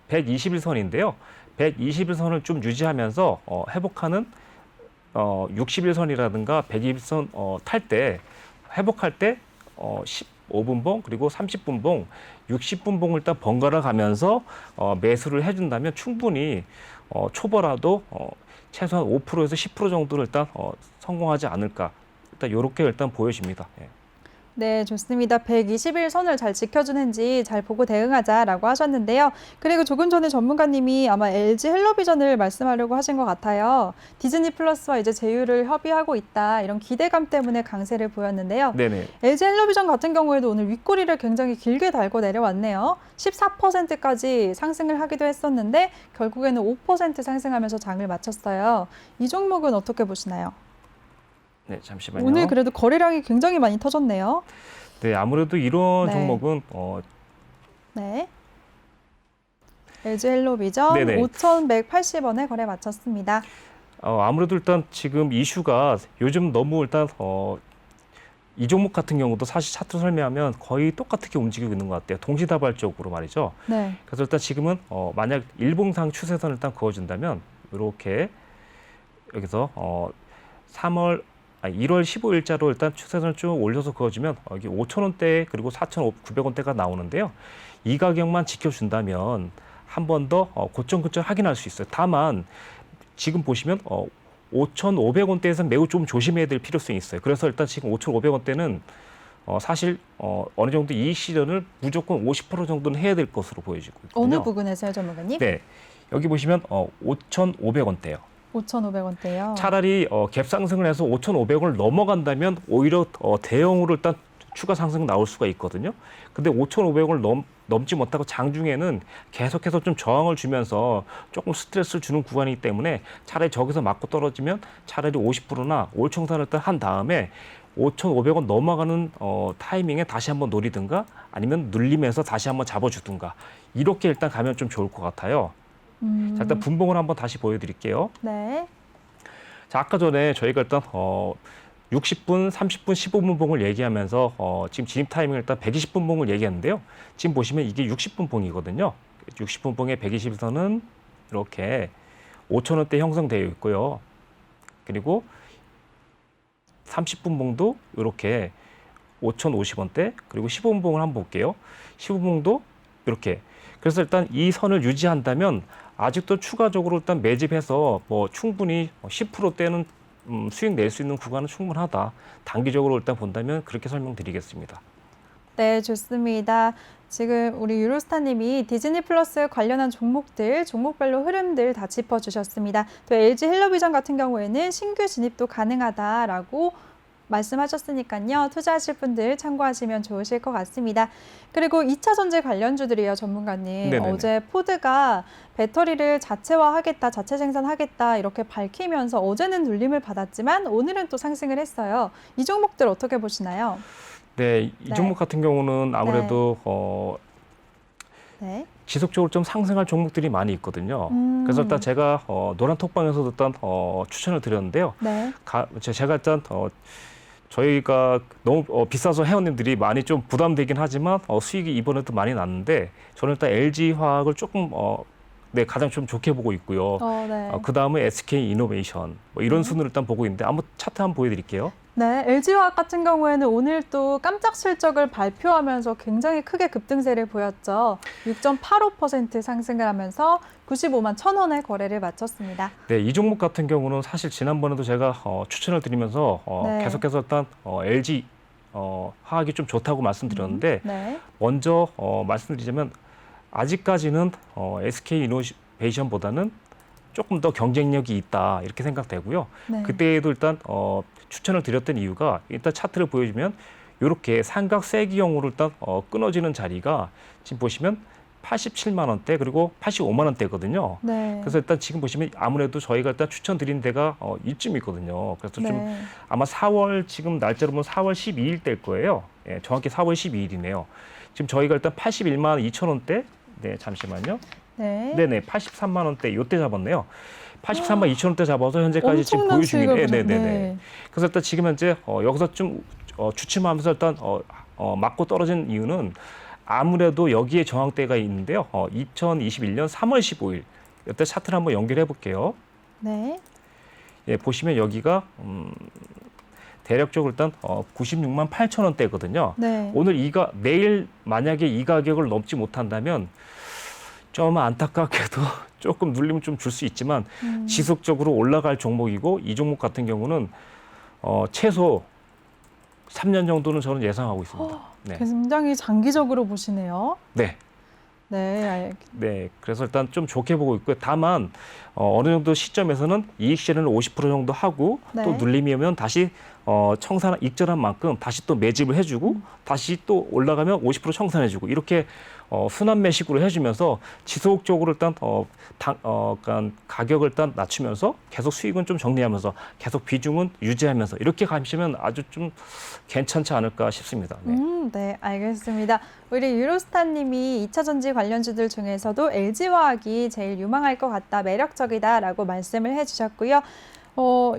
121선인데요. 121선을 좀 유지하면서 회복하는 61선이라든가 121선 탈 때 회복할 때 15분 봉 그리고 30분 봉, 60분 봉을 일단 번갈아 가면서 매수를 해준다면 충분히 초보라도 최소한 5%에서 10% 정도를 일단 성공하지 않을까. 일단 이렇게 일단 보여집니다. 예. 네, 좋습니다. 121선을 잘 지켜주는지 잘 보고 대응하자라고 하셨는데요. 그리고 조금 전에 전문가님이 아마 LG 헬로비전을 말씀하려고 하신 것 같아요. 디즈니 플러스와 이제 제휴를 협의하고 있다. 이런 기대감 때문에 강세를 보였는데요. 네네. LG 헬로비전 같은 경우에도 오늘 윗꼬리를 굉장히 길게 달고 내려왔네요. 14%까지 상승을 하기도 했었는데 결국에는 5% 상승하면서 장을 마쳤어요. 이 종목은 어떻게 보시나요? 네, 잠시만요. 오늘 그래도 거래량이 굉장히 많이 터졌네요. 네, 아무래도 이런 네. 종목은 네. LG 헬로비전 네네. 5,180원에 거래 마쳤습니다. 아무래도 일단 지금 이슈가 요즘 너무 일단 이 종목 같은 경우도 사실 차트 설명하면 거의 똑같게 움직이고 있는 것 같아요. 동시다발적으로 말이죠. 네. 그래서 일단 지금은 만약 일봉상 추세선을 일단 그어준다면 이렇게 여기서 1월 15일자로 일단 추세선을 쭉 올려서 그어주면 여기 5,000원대 그리고 4,900원대가 나오는데요. 이 가격만 지켜준다면 한 번 더 고점 확인할 수 있어요. 다만 지금 보시면 5,500원대에서 매우 좀 조심해야 될 필요성이 있어요. 그래서 일단 지금 5,500원대는 사실 어느 정도 이익 실현을 무조건 50% 정도는 해야 될 것으로 보여지고 있거든요. 어느 부분에서요, 전문가님? 네, 여기 보시면 5,500원대요. 5,500원대요. 차라리 갭 상승을 해서 5,500원을 넘어간다면 오히려 대형으로 일단 추가 상승 나올 수가 있거든요. 근데 5,500원을 넘지 못하고 장중에는 계속해서 좀 저항을 주면서 조금 스트레스를 주는 구간이기 때문에 차라리 저기서 맞고 떨어지면 차라리 50%나 올청산을 일단 한 다음에 5,500원 넘어가는 타이밍에 다시 한번 노리든가 아니면 눌리면서 다시 한번 잡아주든가 이렇게 일단 가면 좀 좋을 것 같아요. 자, 일단 분봉을 한번 다시 보여드릴게요. 네. 자, 아까 전에 저희가 일단 60분, 30분, 15분 봉을 얘기하면서 지금 진입 타이밍을 일단 120분 봉을 얘기했는데요. 지금 보시면 이게 60분 봉이거든요. 60분 봉의 120선은 이렇게 5,000원대 형성되어 있고요. 그리고 30분 봉도 이렇게 5,050원대, 그리고 15분 봉을 한번 볼게요. 15분 봉도 이렇게. 그래서 일단 이 선을 유지한다면 아직도 추가적으로 일단 매집해서 뭐 충분히 10%대는 수익 낼 수 있는 구간은 충분하다. 단기적으로 일단 본다면 그렇게 설명드리겠습니다. 네, 좋습니다. 지금 우리 유로스타님이 디즈니 플러스 관련한 종목들, 종목별로 흐름들 다 짚어주셨습니다. 또 LG 헬로비전 같은 경우에는 신규 진입도 가능하다라고 말씀하셨으니까요. 투자하실 분들 참고하시면 좋으실 것 같습니다. 그리고 2차 전지 관련주들이요, 전문가님. 네네네. 어제 포드가 배터리를 자체화하겠다, 자체 생산하겠다 이렇게 밝히면서 어제는 눌림을 받았지만 오늘은 또 상승을 했어요. 이 종목들 어떻게 보시나요? 네, 이 네. 종목 같은 경우는 아무래도 네. 지속적으로 좀 상승할 종목들이 많이 있거든요. 그래서 일단 제가 노란 톡방에서도 일단 추천을 드렸는데요. 네. 제가 일단 저희가 너무 비싸서 회원님들이 많이 좀 부담되긴 하지만 수익이 이번에도 많이 났는데 저는 일단 LG화학을 조금 네, 가장 좀 좋게 보고 있고요. 네. 그 다음에 SK 이노베이션 뭐 이런 순으로 일단 보고 있는데 한번 차트 한번 보여드릴게요. 네, LG화학 같은 경우에는 오늘 또 깜짝 실적을 발표하면서 굉장히 크게 급등세를 보였죠. 6.85% 상승을 하면서 95만 1,000원에 거래를 마쳤습니다. 네, 이 종목 같은 경우는 사실 지난번에도 제가 추천을 드리면서 네. 계속해서 일단 LG 화학이 좀 좋다고 말씀드렸는데 네. 먼저 말씀드리자면 아직까지는 SK 이노베이션보다는 조금 더 경쟁력이 있다 이렇게 생각되고요. 네. 그때에도 일단 추천을 드렸던 이유가 일단 차트를 보여주면 이렇게 삼각 세기형으로 일단 끊어지는 자리가 지금 보시면 87만 원대 그리고 85만 원대거든요. 네. 그래서 일단 지금 보시면 아무래도 저희가 일단 추천드린 데가 이쯤 있거든요. 그래서 좀 네. 아마 4월 지금 날짜로 보면 4월 12일 때일 거예요. 예, 정확히 4월 12일이네요. 지금 저희가 일단 81만 2천 원대, 네 잠시만요. 네. 네네, 83만 원대 요때 잡았네요. 83만 2천 원대 잡아서 현재까지 지금 엄청난 보유 중이네요. 수익을 네네네. 보셨네. 그래서 일단 지금 현재 여기서 좀 주춤하면서 일단 맞고 떨어진 이유는 아무래도 여기에 저항대가 있는데요. 2021년 3월 15일 이때 차트를 한번 연결해 볼게요. 네. 예, 보시면 여기가 대략적으로 일단 96만 8천 원대거든요. 네. 오늘 내일 만약에 이 가격을 넘지 못한다면 좀 안타깝게도 조금 눌림을 좀 줄 수 있지만 지속적으로 올라갈 종목이고 이 종목 같은 경우는 최소 3년 정도는 저는 예상하고 있습니다. 네. 굉장히 장기적으로 보시네요. 네. 네. 네. 그래서 일단 좀 좋게 보고 있고요. 다만 어느 정도 시점에서는 이익 실현을 50% 정도 하고 네. 또 눌림이 오면 다시 익절한 만큼 다시 또 매집을 해주고 다시 또 올라가면 50% 청산해주고 이렇게 순환 매식으로 해주면서 지속적으로 일단 그러니까 가격을 일단 낮추면서 계속 수익은 좀 정리하면서 계속 비중은 유지하면서 이렇게 가시면 아주 좀 괜찮지 않을까 싶습니다. 네. 네, 알겠습니다. 우리 유로스타님이 2차 전지 관련주들 중에서도 LG화학이 제일 유망할 것 같다, 매력적이다라고 말씀을 해주셨고요.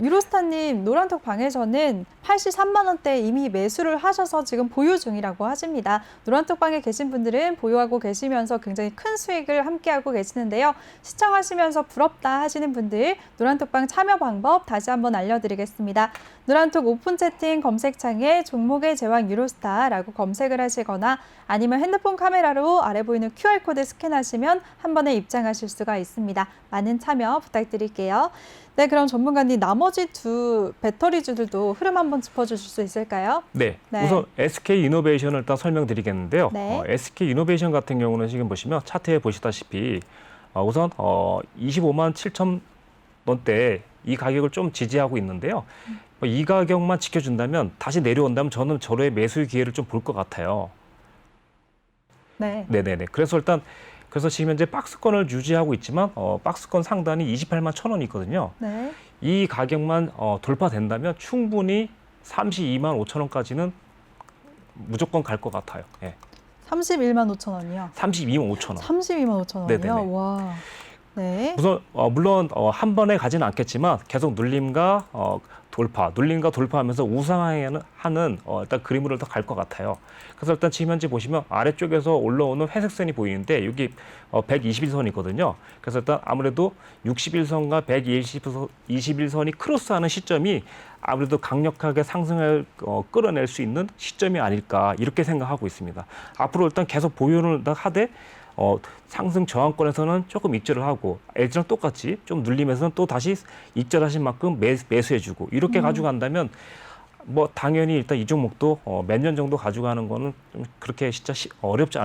유로스타님 노란톡 방에서는 83만 원대 이미 매수를 하셔서 지금 보유 중이라고 하십니다. 노란톡 방에 계신 분들은 보유하고 계시면서 굉장히 큰 수익을 함께하고 계시는데요. 시청하시면서 부럽다 하시는 분들 노란톡 방 참여 방법 다시 한번 알려드리겠습니다. 노란톡 오픈 채팅 검색창에 종목의 제왕 유로스타라고 검색을 하시거나 아니면 핸드폰 카메라로 아래 보이는 QR코드 스캔하시면 한 번에 입장하실 수가 있습니다. 많은 참여 부탁드릴게요. 네, 그럼 전문가님 나머지 두 배터리주들도 흐름 한번 짚어주실 수 있을까요? 네. 네. 우선 SK 이노베이션을 일단 설명드리겠는데요. 네. SK 이노베이션 같은 경우는 지금 보시면 차트에 보시다시피 우선 25만 7천 원대 이 가격을 좀 지지하고 있는데요. 이 가격만 지켜준다면 다시 내려온다면 저는 저의 매수 기회를 좀 볼 것 같아요. 네. 네네네. 그래서 지금 현재 박스권을 유지하고 있지만 박스권 상단이 28만 1천 원이 있거든요. 네. 이 가격만 돌파된다면 충분히 32만 5천 원까지는 무조건 갈 것 같아요. 예. 31만 5천 원이요. 32만 5천 원. 32만 5천 원이요. 네네네. 와. 네. 우선 물론 한 번에 가지는 않겠지만 계속 눌림과 돌파, 눌림과 돌파하면서 우상하는 일단 그림으로 갈 것 같아요. 그래서 일단 지금 현재 보시면 아래쪽에서 올라오는 회색선이 보이는데 여기 121선이거든요. 그래서 일단 아무래도 61선과 121선이 크로스하는 시점이 아무래도 강력하게 상승을 끌어낼 수 있는 시점이 아닐까 이렇게 생각하고 있습니다. 앞으로 일단 계속 보유를 하되 상승 저항권에서는 조금 익절을 하고 LG랑 똑같이 좀 눌리면서는 또 다시 익절하신 만큼 매수해주고 이렇게 가져간다면 뭐 당연히 일단 이 종목도 몇 년 정도 가져가는 거는 좀 그렇게 진짜 어렵지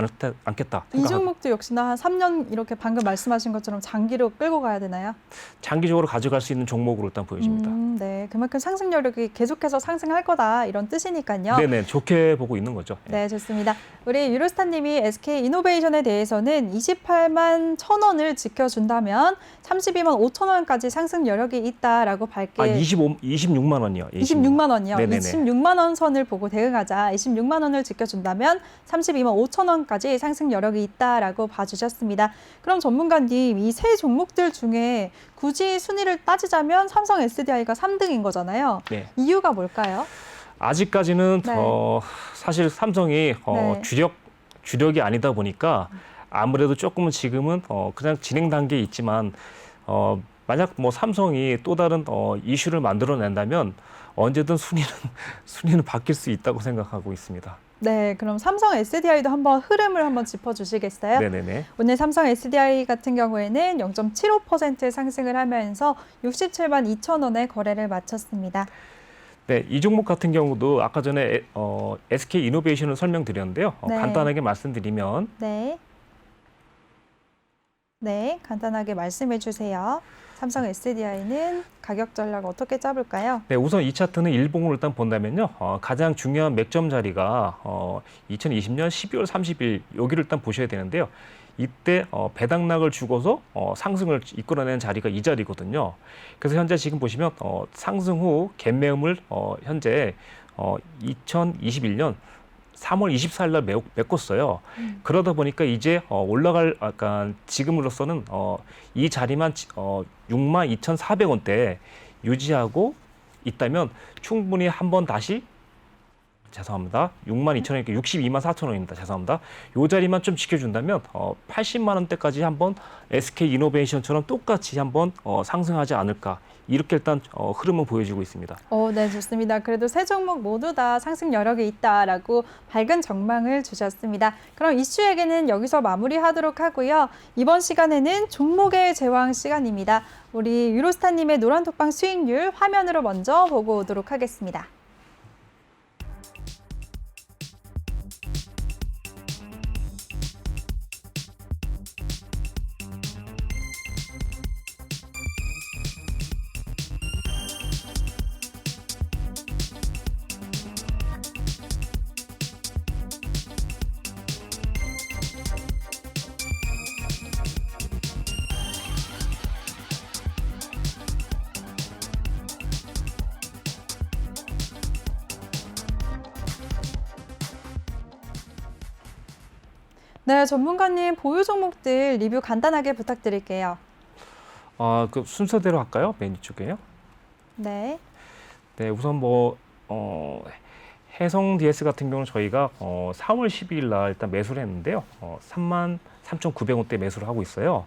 않겠다. 이 종목도 역시나 한 3년 이렇게 방금 말씀하신 것처럼 장기로 끌고 가야 되나요? 장기적으로 가져갈 수 있는 종목으로 일단 보여집니다. 네, 그만큼 상승 여력이 계속해서 상승할 거다 이런 뜻이니까요. 네네, 좋게 보고 있는 거죠. 네, 좋습니다. 우리 유로스타님이 SK 이노베이션에 대해서는 28만 1천 원을 지켜준다면 32만 5천 원까지 상승 여력이 있다라고 밝게. 26만 원이요. 26만 원이요. 네네네. 26만 원 선을 보고 대응하자. 26만 원을 지켜준다면 32만 5천 원까지 상승 여력이 있다라고 봐주셨습니다. 그럼 전문가님, 이 세 종목들 중에 굳이 순위를 따지자면 삼성 SDI가 3등인 거잖아요. 네. 이유가 뭘까요? 아직까지는 네. 사실 삼성이 네. 주력이 아니다 보니까 아무래도 조금은 지금은 그냥 진행 단계에 있지만 만약 뭐 삼성이 또 다른 이슈를 만들어낸다면 언제든 순위는 바뀔 수 있다고 생각하고 있습니다. 네, 그럼 삼성 SDI도 한번 흐름을 한번 짚어주시겠어요? 네네네. 오늘 삼성 SDI 같은 경우에는 0.75% 상승을 하면서 67만 2천 원에 거래를 마쳤습니다. 네, 이 종목 같은 경우도 아까 전에 SK 이노베이션을 설명드렸는데요. 네. 간단하게 말씀드리면 네. 네, 간단하게 말씀해 주세요. 삼성 SDI는 가격 전략 어떻게 짜볼까요? 네, 우선 이 차트는 일봉으로 일단 본다면요. 가장 중요한 맥점 자리가 2020년 12월 30일 여기를 일단 보셔야 되는데요. 이때 배당락을 주고서 상승을 이끌어낸 자리가 이 자리거든요. 그래서 현재 지금 보시면 상승 후 갭매음을 현재 2021년 3월 24일 날 메꿨어요. 그러다 보니까 이제 올라갈 약간 지금으로서는 이 자리만 62,400원대 유지하고 있다면 충분히 한번 다시 죄송합니다. 62,000원이니까 62만 4천 원입니다. 죄송합니다. 이 자리만 좀 지켜준다면 80만 원대까지 한번 SK 이노베이션처럼 똑같이 한번 상승하지 않을까 이렇게 일단 흐름은 보여지고 있습니다. 네, 좋습니다. 그래도 세 종목 모두 다 상승 여력이 있다라고 밝은 전망을 주셨습니다. 그럼 이슈에게는 여기서 마무리하도록 하고요. 이번 시간에는 종목의 제왕 시간입니다. 우리 유로스타님의 노란톡방 수익률 화면으로 먼저 보고 오도록 하겠습니다. 네, 전문가님 보유 종목들 리뷰 간단하게 부탁드릴게요. 그 순서대로 할까요? 메뉴 쪽에요? 네. 네, 우선 해성 DS 같은 경우는 저희가 4월 12일 날 일단 매수를 했는데요. 33,900원대 매수를 하고 있어요.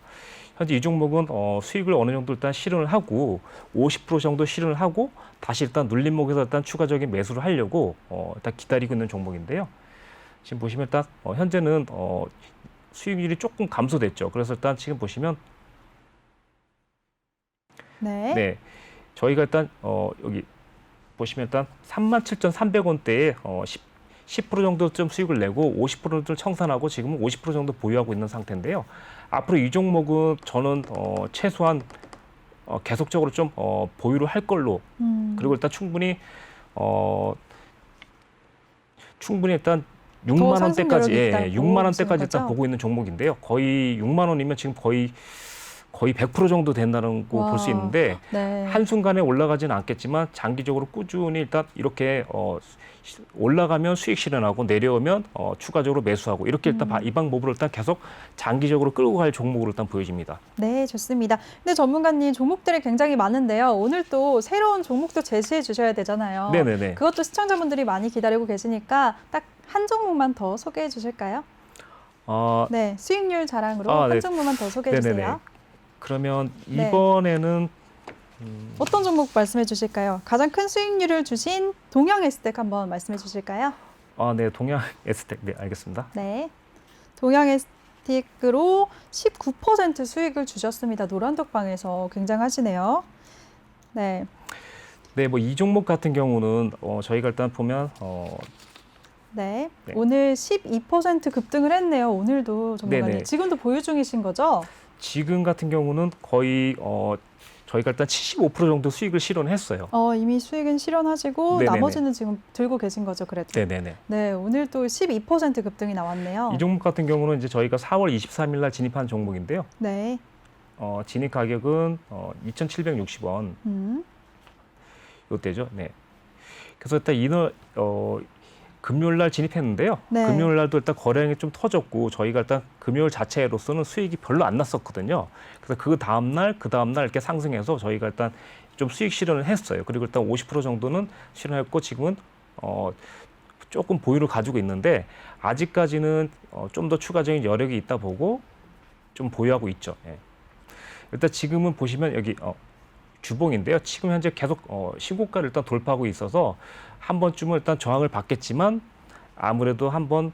현재 이 종목은 수익을 어느 정도 일단 실현을 하고 50% 정도 실현을 하고 다시 일단 눌림목에서 일단 추가적인 매수를 하려고 일단 기다리고 있는 종목인데요. 지금 보시면 일단 현재는 수익률이 조금 감소됐죠. 그래서 일단 지금 보시면 네, 저희가 일단 여기 보시면 일단 37,300원대에 10% 정도 좀 수익을 내고 50%를 청산하고 지금은 50% 정도 보유하고 있는 상태인데요. 앞으로 이 종목은 저는 최소한 계속적으로 좀 보유를 할 걸로 그리고 일단 충분히 일단 6만 원대까지 6만 원대까지 일단 보고 있는 종목인데요. 거의 6만 원이면 지금 거의 거의 100% 정도 된다는 거 볼 수 와. 있는데 네. 한순간에 올라가지는 않겠지만 장기적으로 꾸준히 일단 이렇게 올라가면 수익 실현하고 내려오면 추가적으로 매수하고 이렇게 일단 이 방법으로 일단 계속 장기적으로 끌고 갈 종목으로 일단 보여집니다. 네, 좋습니다. 근데 전문가님 종목들이 굉장히 많은데요. 오늘 또 새로운 종목도 제시해 주셔야 되잖아요. 네네네. 그것도 시청자분들이 많이 기다리고 계시니까 딱 한 종목만 더 소개해 주실까요? 네, 수익률 자랑으로 한 네. 종목만 더 소개해 네네네. 주세요. 그러면 네. 이번에는 어떤 종목 말씀해 주실까요? 가장 큰 수익률을 주신 동양 에스텍 한번 말씀해 주실까요? 네, 동양 에스텍. 네, 알겠습니다. 네, 동양 에스텍으로 19% 수익을 주셨습니다. 노란톡방에서 굉장하시네요. 네, 네, 뭐 이 종목 같은 경우는 저희가 일단 보면 네. 네. 오늘 12% 급등을 했네요. 오늘도 전문가님. 네네. 지금도 보유 중이신 거죠? 지금 같은 경우는 거의 저희가 일단 75% 정도 수익을 실현했어요. 이미 수익은 실현하시고 네네네. 나머지는 지금 들고 계신 거죠, 그래도. 네네네. 네, 오늘 또 12% 급등이 나왔네요. 이 종목 같은 경우는 이제 저희가 4월 23일 날 진입한 종목인데요. 네. 진입 가격은 2,760원 이때죠. 네. 그래서 일단 금요일 날 진입했는데요. 네. 금요일 날도 일단 거래량이 좀 터졌고 저희가 일단 금요일 자체로서는 수익이 별로 안 났었거든요. 그래서 그 다음 날 이렇게 상승해서 저희가 일단 좀 수익 실현을 했어요. 그리고 일단 50% 정도는 실현했고 지금은 조금 보유를 가지고 있는데 아직까지는 좀 더 추가적인 여력이 있다 보고 좀 보유하고 있죠. 예. 일단 지금은 보시면 여기 주봉인데요. 지금 현재 계속 신고가를 일단 돌파하고 있어서 한 번쯤은 일단 저항을 받겠지만 아무래도 한번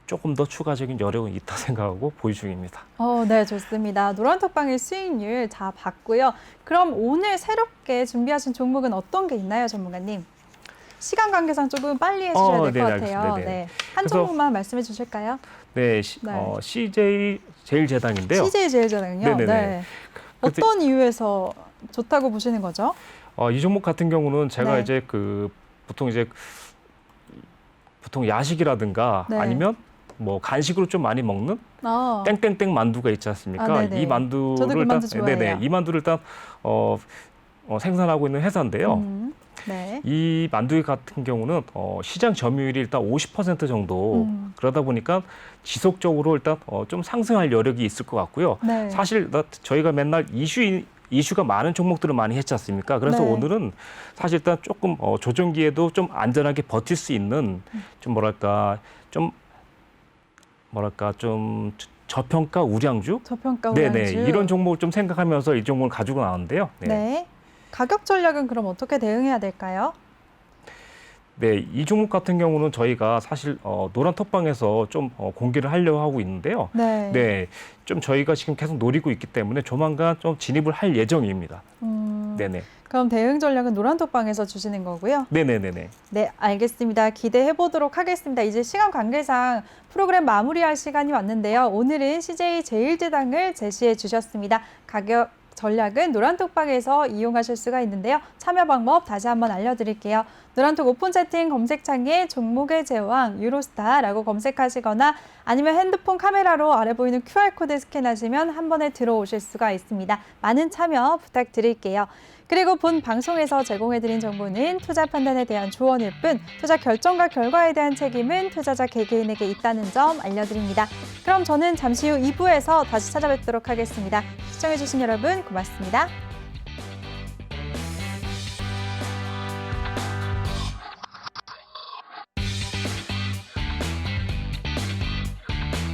조금 더 추가적인 여력은 있다 생각하고 보유 중입니다. 네, 좋습니다. 노란톡방의 수익률 다 봤고요. 그럼 오늘 새롭게 준비하신 종목은 어떤 게 있나요, 전문가님? 시간 관계상 조금 빨리 해주셔야 될 것 같아요. 알겠습니다. 네네. 네, 한 그래서- 종목만 말씀해 주실까요? 네, 네. CJ 제일제당인데요. CJ 제일제당요. 네네네. 네. 어떤 이유에서 좋다고 보시는 거죠? 이 종목 같은 경우는 제가 네. 이제 보통 야식이라든가 네. 아니면 뭐 간식으로 좀 많이 먹는 땡땡땡 만두가 있지 않습니까? 네네. 이 만두를 저도 그 만두 좋아해요. 이 만두를 일단 생산하고 있는 회사인데요. 네. 이 만두 같은 경우는 시장 점유율이 일단 50% 정도 그러다 보니까 지속적으로 일단 좀 상승할 여력이 있을 것 같고요. 네. 사실 저희가 맨날 이슈가 많은 종목들을 많이 했지 않습니까? 그래서 네. 오늘은 사실 일단 조금 조정기에도 좀 안전하게 버틸 수 있는 좀 저평가 우량주? 저평가 네네. 우량주. 이런 종목을 좀 생각하면서 이 종목을 가지고 나왔는데요. 네. 가격 전략은 그럼 어떻게 대응해야 될까요? 네, 이 종목 같은 경우는 저희가 사실 노란톡방에서 좀 공개를 하려고 하고 있는데요. 네. 네, 좀 저희가 지금 계속 노리고 있기 때문에 조만간 좀 진입을 할 예정입니다. 네네. 그럼 대응 전략은 노란톡방에서 주시는 거고요. 네네네네. 네, 알겠습니다. 기대해 보도록 하겠습니다. 이제 시간 관계상 프로그램 마무리할 시간이 왔는데요. 오늘은 CJ 제일제당을 제시해 주셨습니다. 가격 전략은 노란톡방에서 이용하실 수가 있는데요. 참여 방법 다시 한번 알려드릴게요. 노란톡 오픈 채팅 검색창에 종목의 제왕 유로스타라고 검색하시거나 아니면 핸드폰 카메라로 아래 보이는 QR코드 스캔하시면 한 번에 들어오실 수가 있습니다. 많은 참여 부탁드릴게요. 그리고 본 방송에서 제공해드린 정보는 투자 판단에 대한 조언일 뿐 투자 결정과 결과에 대한 책임은 투자자 개개인에게 있다는 점 알려드립니다. 그럼 저는 잠시 후 2부에서 다시 찾아뵙도록 하겠습니다. 시청해주신 여러분 고맙습니다.